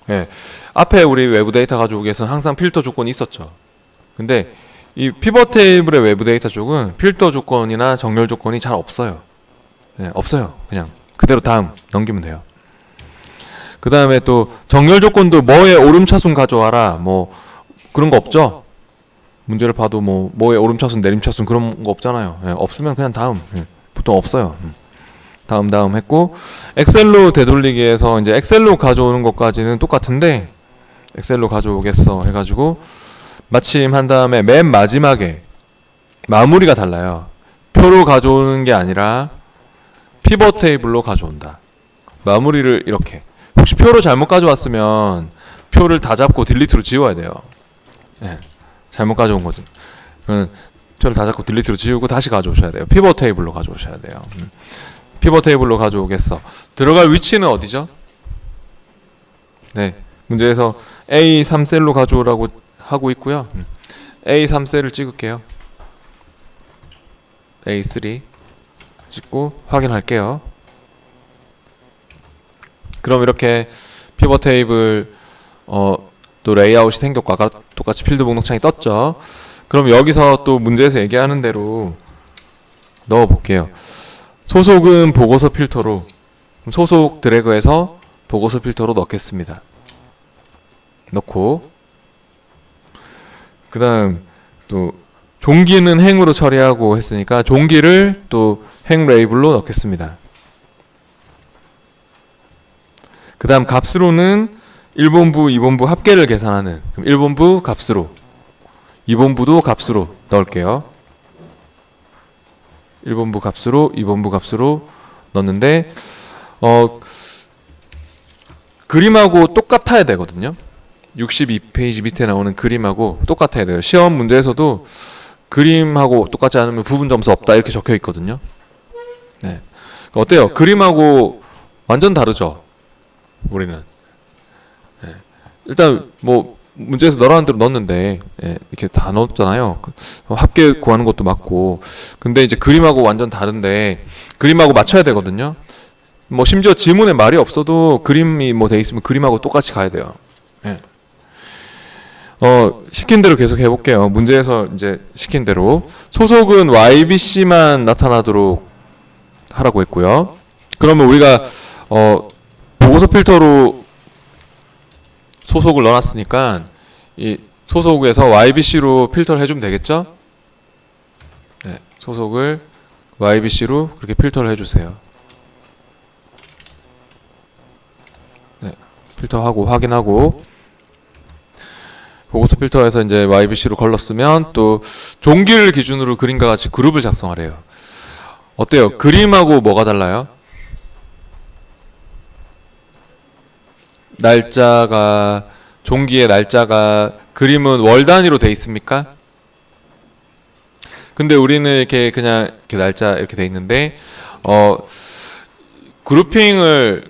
예. 앞에 우리 외부 데이터 가져오기 위해서는 항상 필터 조건이 있었죠. 근데 이 피벗 테이블의 외부 데이터 쪽은 필터 조건이나 정렬 조건이 잘 없어요. 예, 없어요. 그냥 그대로 다음 넘기면 돼요. 그 다음에 또 정렬 조건도 뭐에 오름차순 가져와라 뭐 그런 거 없죠. 문제를 봐도 뭐에 오름차순 내림차순 그런 거 없잖아요. 예, 없으면 그냥 다음. 예, 보통 없어요. 다음 했고, 엑셀로 되돌리기에서 이제 엑셀로 가져오는 것까지는 똑같은데 엑셀로 가져오겠어 해가지고 마침 한 다음에 맨 마지막에 마무리가 달라요. 표로 가져오는 게 아니라 피벗 테이블로 가져온다. 마무리를 이렇게. 혹시 표로 잘못 가져왔으면 표를 다 잡고 딜리트로 지워야 돼요. 예, 잘못 가져온 거죠. 표를 다 잡고 딜리트로 지우고 다시 가져오셔야 돼요. 피벗 테이블로 가져오셔야 돼요. 피벗 테이블로 가져오겠어. 들어갈 위치는 어디죠? 네, 문제에서 A3셀로 가져오라고 하고 있고요. A3셀을 찍을게요. A3 찍고 확인할게요. 그럼 이렇게 피벗 테이블 또 레이아웃이 생겼고 아까 똑같이 필드 목록창이 떴죠. 그럼 여기서 또 문제에서 얘기하는 대로 넣어 볼게요. 소속은 보고서 필터로, 소속 드래그해서 보고서 필터로 넣겠습니다. 넣고 그 다음 또 종기는 행으로 처리하고 했으니까 종기를 또 행 레이블로 넣겠습니다. 그 다음 값으로는 1본부, 2본부 합계를 계산하는, 그럼 1본부 값으로, 2본부도 값으로 넣을게요. 1본부 값으로, 2본부 값으로 넣는데 그림하고 똑같아야 되거든요. 62페이지 밑에 나오는 그림하고 똑같아야 돼요. 시험 문제에서도 그림하고 똑같지 않으면 부분 점수 없다 이렇게 적혀 있거든요. 네. 어때요? 그림하고 완전 다르죠? 우리는. 네. 일단 뭐 문제에서 넣으라는 대로 넣었는데 이렇게 다 넣었잖아요. 합계 구하는 것도 맞고. 근데 이제 그림하고 완전 다른데 그림하고 맞춰야 되거든요. 뭐 심지어 지문에 말이 없어도 그림이 뭐 돼 있으면 그림하고 똑같이 가야 돼요. 네. 시킨 대로 계속 해볼게요. 문제에서 이제 시킨 대로 소속은 YBC만 나타나도록 하라고 했고요. 그러면 우리가 보고서 필터로 소속을 넣어놨으니까 이 소속에서 YBC로 필터를 해주면 되겠죠? 네, 소속을 YBC로 그렇게 필터를 해주세요. 네, 필터하고 확인하고 보고서 필터에서 이제 YBC로 걸렀으면 또 종기를 기준으로 그림과 같이 그룹을 작성하래요. 어때요? 그림하고 뭐가 달라요? 날짜가, 종기의 날짜가, 그림은 월 단위로 돼 있습니까? 근데 우리는 이렇게 그냥 이렇게 날짜 이렇게 돼 있는데 그룹핑을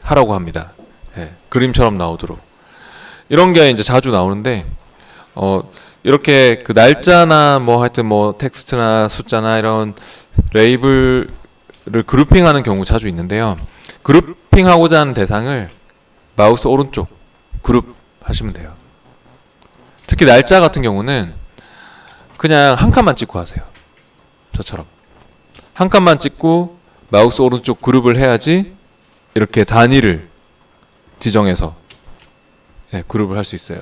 하라고 합니다. 네, 그림처럼 나오도록. 이런 게 이제 자주 나오는데 이렇게 그 날짜나 뭐 하여튼 뭐 텍스트나 숫자나 이런 레이블을 그룹핑하는 경우 자주 있는데요. 그룹핑하고자 하는 대상을 마우스 오른쪽 그룹 하시면 돼요. 특히 날짜 같은 경우는 그냥 한 칸만 찍고 하세요. 저처럼 한 칸만 찍고 마우스 오른쪽 그룹을 해야지 이렇게 단위를 지정해서 그룹을 할 수 있어요.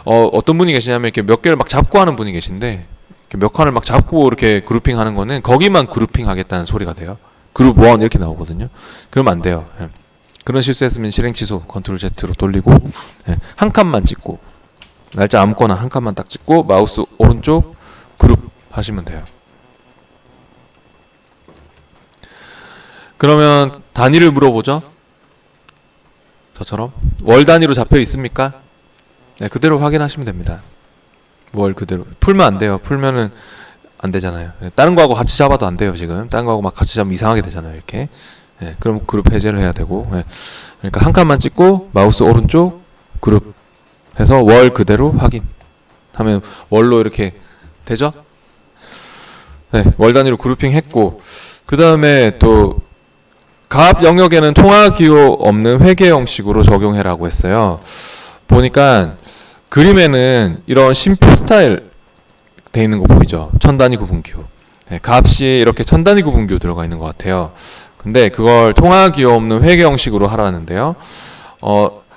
어떤 분이 계시냐면 이렇게 몇 개를 막 잡고 하는 분이 계신데 이렇게 몇 칸을 막 잡고 이렇게 그룹핑 하는 거는 거기만 그룹핑 하겠다는 소리가 돼요. 그룹 1 이렇게 나오거든요. 그러면 안 돼요. 그런 실수했으면 실행 취소 컨트롤 Z로 돌리고 한 칸만 찍고 날짜 아무거나 한 칸만 딱 찍고 마우스 오른쪽 그룹 하시면 돼요. 그러면 단위를 물어보죠. 저처럼 월 단위로 잡혀 있습니까? 네, 그대로 확인하시면 됩니다. 월 그대로 풀면 안 돼요. 풀면은 안 되잖아요. 다른 거하고 같이 잡아도 안 돼요. 지금 다른 거하고 막 같이 잡으면 이상하게 되잖아요. 이렇게. 그럼 그룹 해제를 해야 되고. 그러니까 한 칸만 찍고 마우스 오른쪽 그룹 해서 월 그대로 확인 하면 월로 이렇게 되죠? 네, 월 단위로 그룹핑 했고 그 다음에 또 값 영역에는 통화 기호 없는 회계 형식으로 적용해라고 했어요. 보니까 그림에는 이런 심표 스타일 돼 있는 거 보이죠? 천단위 구분기호. 값이 이렇게 천단위 구분기호 들어가 있는 것 같아요. 근데 그걸 통화 기호 없는 회계 형식으로 하라는데요.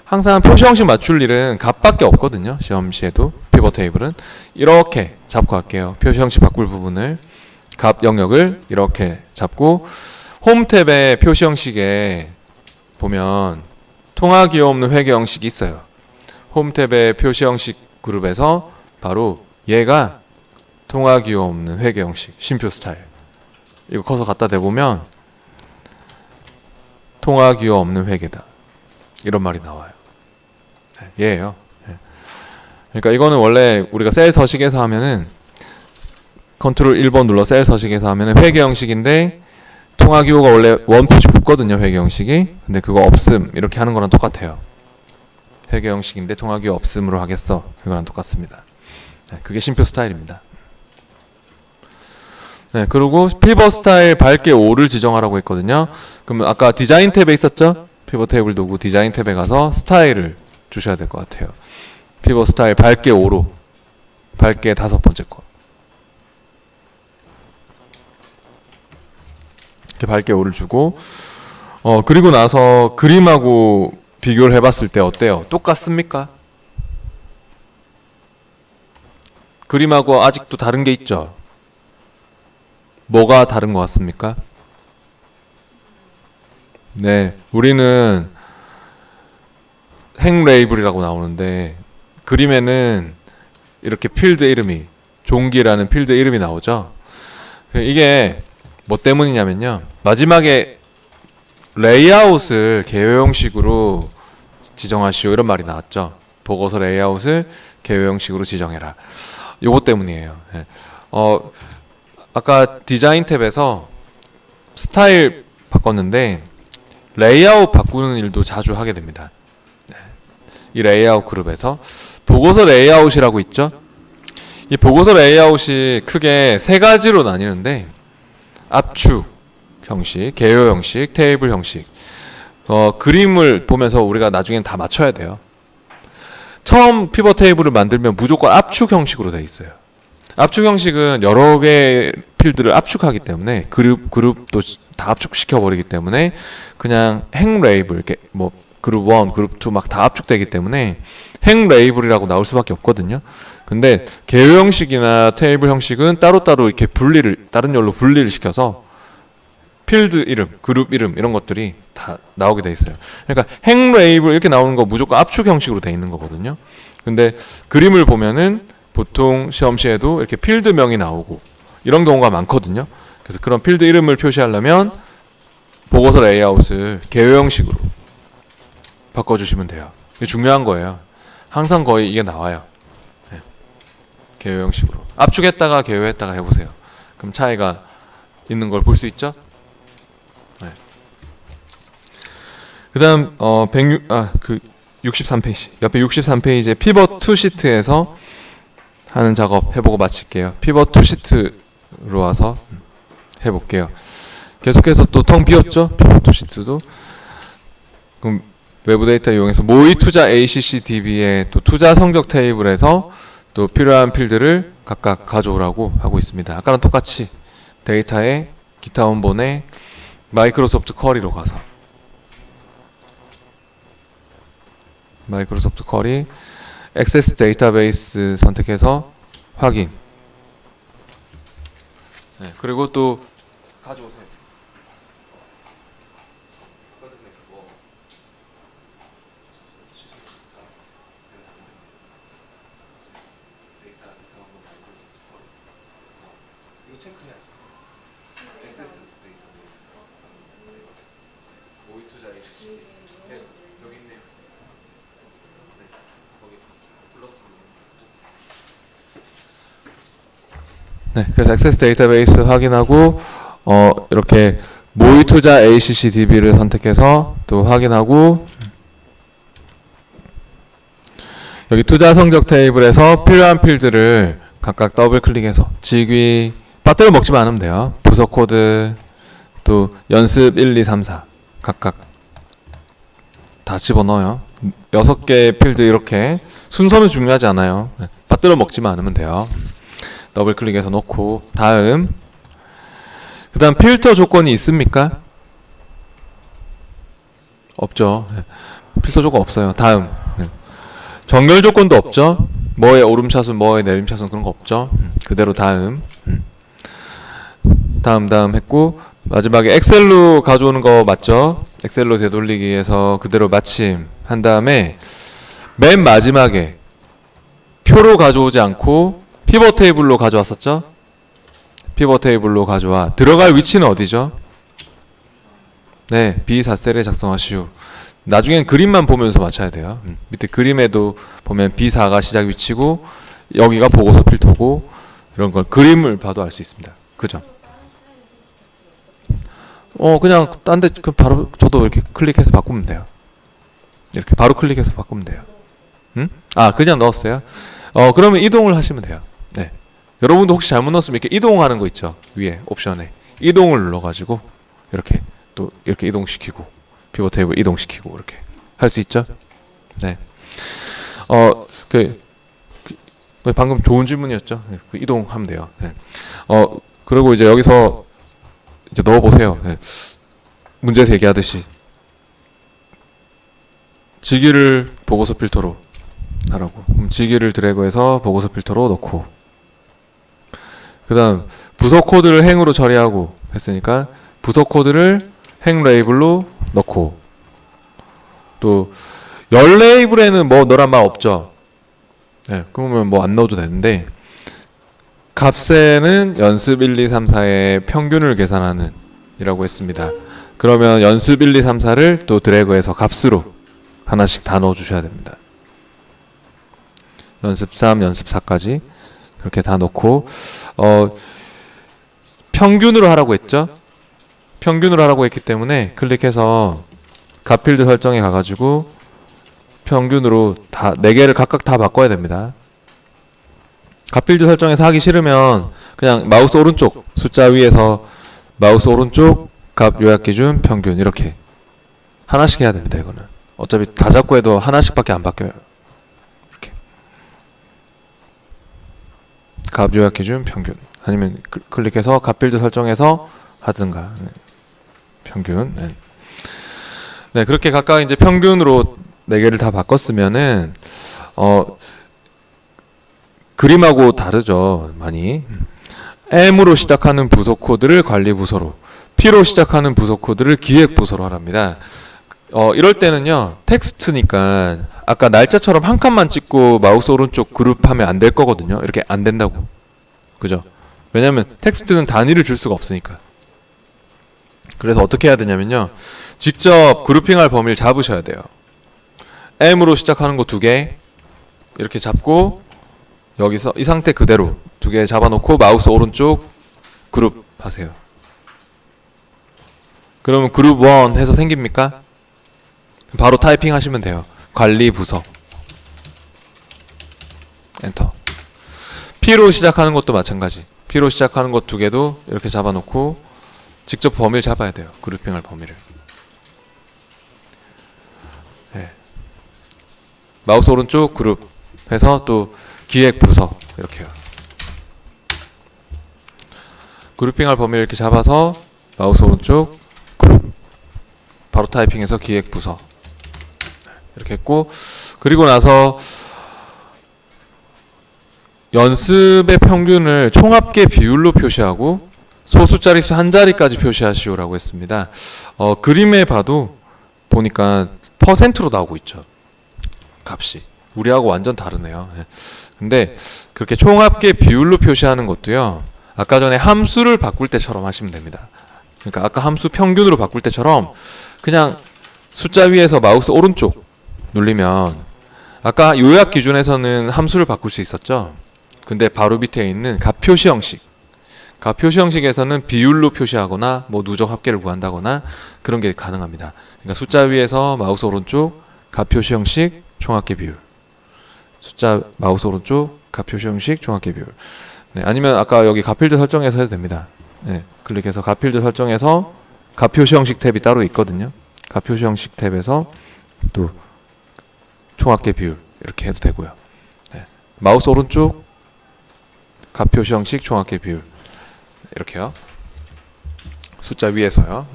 항상 표시 형식 맞출 일은 값밖에 없거든요. 시험시에도 피벗 테이블은 이렇게 잡고 할게요. 표시 형식 바꿀 부분을 값 영역을 이렇게 잡고 홈 탭의 표시 형식에 보면 통화 기호 없는 회계 형식이 있어요. 홈 탭의 표시 형식 그룹에서 바로 얘가 통화 기호 없는 회계 형식 심표 스타일 이거 커서 갖다 대보면 통화 기호 없는 회계다 이런 말이 나와요. 얘예요. 그러니까 이거는 원래 우리가 셀 서식에서 하면은 컨트롤 1번 눌러 셀 서식에서 하면은 회계 형식인데 통화 기호가 원래 원 표시 붙거든요. 회계 형식이. 근데 그거 없음 이렇게 하는 거랑 똑같아요. 회계 형식인데 통화 기호 없음으로 하겠어. 이거랑 똑같습니다. 네, 그게 심표 스타일입니다. 네, 그리고 피벗 스타일 밝게 5를 지정하라고 했거든요. 그러면 아까 디자인 탭에 있었죠? 피벗 테이블 도구 디자인 탭에 가서 스타일을 주셔야 될 것 같아요. 피벗 스타일 밝게 5로 밝게 5번째 거 이렇게 밝게 5를 주고 그리고 나서 그림하고 비교를 해봤을 때 어때요? 똑같습니까? 그림하고 아직도 다른 게 있죠? 뭐가 다른 것 같습니까? 네, 우리는 행 레이블이라고 나오는데 그림에는 이렇게 필드 이름이 종기라는 필드 이름이 나오죠. 이게 뭐 때문이냐면요, 마지막에 레이아웃을 개요 형식으로 지정하시오 이런 말이 나왔죠. 보고서 레이아웃을 개요 형식으로 지정해라. 요것 때문이에요. 네. 아까 디자인 탭에서 스타일 바꿨는데 레이아웃 바꾸는 일도 자주 하게 됩니다. 네. 이 레이아웃 그룹에서 보고서 레이아웃이라고 있죠. 이 보고서 레이아웃이 크게 세 가지로 나뉘는데 압축 형식, 개요 형식, 테이블 형식. 그림을 보면서 우리가 나중엔 다 맞춰야 돼요. 처음 피벗 테이블을 만들면 무조건 압축 형식으로 되어 있어요. 압축 형식은 여러 개의 필드를 압축하기 때문에 그룹도 다 압축시켜 버리기 때문에 그냥 행 레이블 이렇게 뭐 그룹 1, 그룹 2 막 다 압축되기 때문에 행 레이블이라고 나올 수밖에 없거든요. 근데 개요 형식이나 테이블 형식은 따로따로 이렇게 다른 열로 분리를 시켜서 필드 이름, 그룹 이름 이런 것들이 다 나오게 돼 있어요. 그러니까 행 레이블 이렇게 나오는 거 무조건 압축 형식으로 돼 있는 거거든요. 근데 그림을 보면은 보통 시험 시에도 이렇게 필드명이 나오고 이런 경우가 많거든요. 그래서 그런 필드 이름을 표시하려면 보고서 레이아웃을 개요 형식으로 바꿔주시면 돼요. 이게 중요한 거예요. 항상 거의 이게 나와요. 네. 개요 형식으로 압축했다가 개요했다가 해보세요. 그럼 차이가 있는 걸 볼 수 있죠? 네. 그다음 63페이지 옆에 63페이지에 피벗 2 시트에서 하는 작업 해보고 마칠게요. 피벗 2 시트로 와서 해볼게요. 계속해서 또 텅 비었죠? 피벗 2 시트도. 그럼 외부 데이터 이용해서 모의 투자 ACC DB의 또 투자 성적 테이블에서 또 필요한 필드를 각각 가져오라고 하고 있습니다. 아까랑 똑같이 데이터에 기타 원본에 마이크로소프트 쿼리로 가서 마이크로소프트 쿼리 액세스 데이터베이스 선택해서 확인. 네, 그리고 또 가져오세요. 네, 그래서 액세스 데이터베이스 확인하고 이렇게 모의 투자 ACC DB를 선택해서 또 확인하고 여기 투자 성적 테이블에서 필요한 필드를 각각 더블 클릭해서 직위 빠뜨려 먹지만 않으면 돼요. 부서 코드 또 연습 1, 2, 3, 4 각각 다 집어넣어요. 6개의 필드 이렇게 순서는 중요하지 않아요. 빠뜨려 먹지만 않으면 돼요. 더블 클릭해서 놓고 다음 그 다음 필터 조건이 있습니까? 없죠. 필터 조건 없어요. 다음 정렬 조건도 없죠. 뭐의 오름차순 뭐의 내림차순 그런 거 없죠. 그대로 다음 다음 했고 마지막에 엑셀로 가져오는 거 맞죠? 엑셀로 되돌리기에서 그대로 마침 한 다음에 맨 마지막에 표로 가져오지 않고 피벗 테이블로 가져왔었죠? 피벗 테이블로 가져와. 들어갈 위치는 어디죠? 네, B4셀에 작성하시오. 나중엔 그림만 보면서 맞춰야 돼요. 밑에 그림에도 보면 B4가 시작 위치고 여기가 보고서 필터고 이런 걸 그림을 봐도 알 수 있습니다. 그죠? 그냥 딴 데 바로 저도 이렇게 클릭해서 바꾸면 돼요. 이렇게 바로 클릭해서 바꾸면 돼요. 응? 아, 그냥 넣었어요? 그러면 이동을 하시면 돼요. 네. 여러분도 혹시 잘못 넣었으면 이렇게 이동하는 거 있죠. 위에 옵션에 이동을 눌러가지고 이렇게 또 이렇게 이동시키고 피벗 테이블 이동시키고 이렇게 할 수 있죠. 네. 방금 좋은 질문이었죠. 네. 이동하면 돼요. 네. 그리고 이제 여기서 이제 넣어보세요. 네. 문제에서 얘기하듯이 직위를 보고서 필터로 하라고. 그럼 직위를 드래그해서 보고서 필터로 넣고, 그 다음 부서 코드를 행으로 처리하고 했으니까 부서 코드를 행 레이블로 넣고, 또 열 레이블에는 뭐 넣으란 말 없죠. 네, 그러면 뭐 안 넣어도 되는데, 값에는 연습 1, 2, 3, 4의 평균을 계산하는 이라고 했습니다. 그러면 연습 1, 2, 3, 4를 또 드래그해서 값으로 하나씩 다 넣어 주셔야 됩니다. 연습 3, 연습 4까지 그렇게 다 넣고, 평균으로 하라고 했죠. 평균으로 하라고 했기 때문에 클릭해서 값필드 설정에 가가지고 평균으로 다 4개를 각각 다 바꿔야 됩니다. 값필드 설정에서 하기 싫으면 그냥 마우스 오른쪽 숫자 위에서 마우스 오른쪽 값 요약 기준 평균 이렇게 하나씩 해야 됩니다. 이거는 어차피 다 잡고 해도 하나씩밖에 안 바뀌어요. 이렇게 값 요약 기준 평균, 아니면 클릭해서 값필드 설정에서 하든가. 네. 평균. 네. 네, 그렇게 각각 이제 평균으로 4개를 다 바꿨으면은 그림하고 다르죠, 많이. M으로 시작하는 부서 코드를 관리 부서로, P로 시작하는 부서 코드를 기획 부서로 하랍니다. 이럴 때는요, 텍스트니까 아까 날짜처럼 한 칸만 찍고 마우스 오른쪽 그룹하면 안 될 거거든요. 이렇게 안 된다고. 그죠? 왜냐면 텍스트는 단위를 줄 수가 없으니까. 그래서 어떻게 해야 되냐면요, 직접 그룹핑할 범위를 잡으셔야 돼요. M으로 시작하는 거 2개 이렇게 잡고, 여기서 이 상태 그대로 2개 잡아놓고 마우스 오른쪽 그룹 하세요. 그러면 그룹 1 해서 생깁니까? 바로 타이핑 하시면 돼요. 관리 부서 엔터. P로 시작하는 것도 마찬가지. P로 시작하는 것 2개도 이렇게 잡아놓고 직접 범위를 잡아야 돼요. 그룹핑할 범위를. 네. 마우스 오른쪽 그룹 해서 또 기획 부서 이렇게요. 그룹핑할 범위를 이렇게 잡아서 마우스 오른쪽 그룹, 바로 타이핑해서 기획 부서 이렇게 했고, 그리고 나서 연습의 평균을 총합계 비율로 표시하고 소수 자릿수 한 자리까지 표시하시오라고 했습니다. 그림에 봐도 보니까 퍼센트로 나오고 있죠. 값이 우리하고 완전 다르네요. 근데 그렇게 총합계 비율로 표시하는 것도요, 아까 전에 함수를 바꿀 때처럼 하시면 됩니다. 그러니까 아까 함수 평균으로 바꿀 때처럼 그냥 숫자 위에서 마우스 오른쪽 눌리면, 아까 요약 기준에서는 함수를 바꿀 수 있었죠. 근데 바로 밑에 있는 값 표시 형식, 값 표시 형식에서는 비율로 표시하거나 뭐 누적 합계를 구한다거나 그런 게 가능합니다. 그러니까 숫자 위에서 마우스 오른쪽 값 표시 형식 총합계 비율, 숫자 마우스 오른쪽 값 표시 형식 총합계 비율. 네, 아니면 아까 여기 값필드 설정해서 해도 됩니다. 네, 클릭해서 값필드 설정해서 값 표시 형식 탭이 따로 있거든요. 값 표시 형식 탭에서 또 총합계 비율 이렇게 해도 되고요. 네, 마우스 오른쪽 값 표시 형식 총합계 비율 이렇게요. 숫자 위에서요.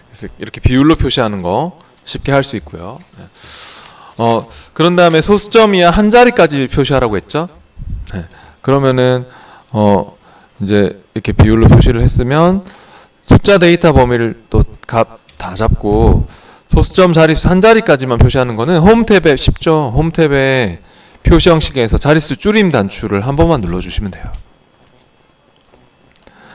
그래서 이렇게 비율로 표시하는 거 쉽게 할 수 있고요. 네. 그런 다음에 소수점 이하 한 자리까지 표시하라고 했죠. 네. 그러면은 이제 이렇게 비율로 표시를 했으면 숫자 데이터 범위를 또 값 다 잡고 소수점 자릿수 한 자리까지만 표시하는 거는 홈 탭에 쉽죠. 홈 탭에 표시 형식에서 자릿수 줄임 단추를 한 번만 눌러주시면 돼요.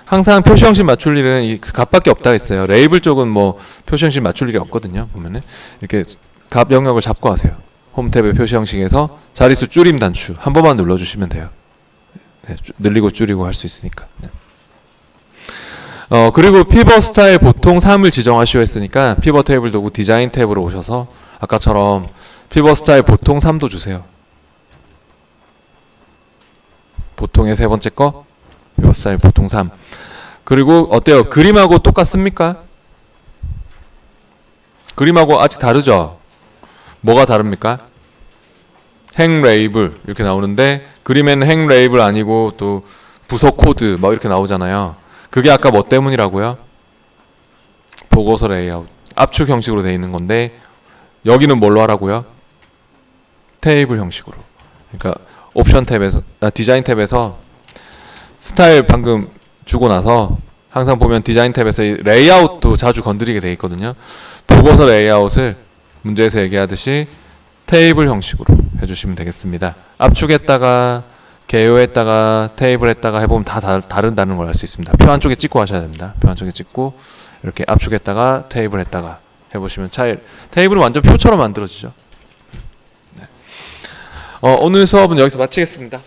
항상 표시 형식 맞출 일은 이 값밖에 없다 했어요. 레이블 쪽은 뭐 표시 형식 맞출 일이 없거든요. 보면은 이렇게 값 영역을 잡고 하세요. 홈 탭의 표시 형식에서 자릿수 줄임 단추 한 번만 눌러주시면 돼요. 네, 늘리고 줄이고 할 수 있으니까. 네. 그리고 피벗 스타일 보통 3을 지정하시오 했으니까 피벗 테이블 도구 디자인 탭으로 오셔서 아까처럼 피벗 스타일 보통 3도 주세요. 보통의 세 번째 거, 요 스타일 보통 3. 그리고 어때요? 그림하고 똑같습니까? 그림하고 아직 다르죠? 뭐가 다릅니까? 행 레이블 이렇게 나오는데 그림에는 행 레이블 아니고 또 부서 코드 막 이렇게 나오잖아요. 그게 아까 뭐 때문이라고요? 보고서 레이아웃 압축 형식으로 되어 있는 건데 여기는 뭘로 하라고요? 테이블 형식으로. 그러니까 옵션 탭에서 디자인 탭에서 스타일 방금 주고 나서 항상 보면 디자인 탭에서 이 레이아웃도 자주 건드리게 되어 있거든요. 보고서 레이아웃을 문제에서 얘기하듯이 테이블 형식으로 해주시면 되겠습니다. 압축했다가 개요했다가 테이블했다가 해보면 다 다른다는 걸 알 수 있습니다. 표 한쪽에 찍고 하셔야 됩니다. 표 한쪽에 찍고 이렇게 압축했다가 테이블했다가 해보시면 테이블은 완전 표처럼 만들어지죠. 네. 오늘 수업은 여기서 마치겠습니다.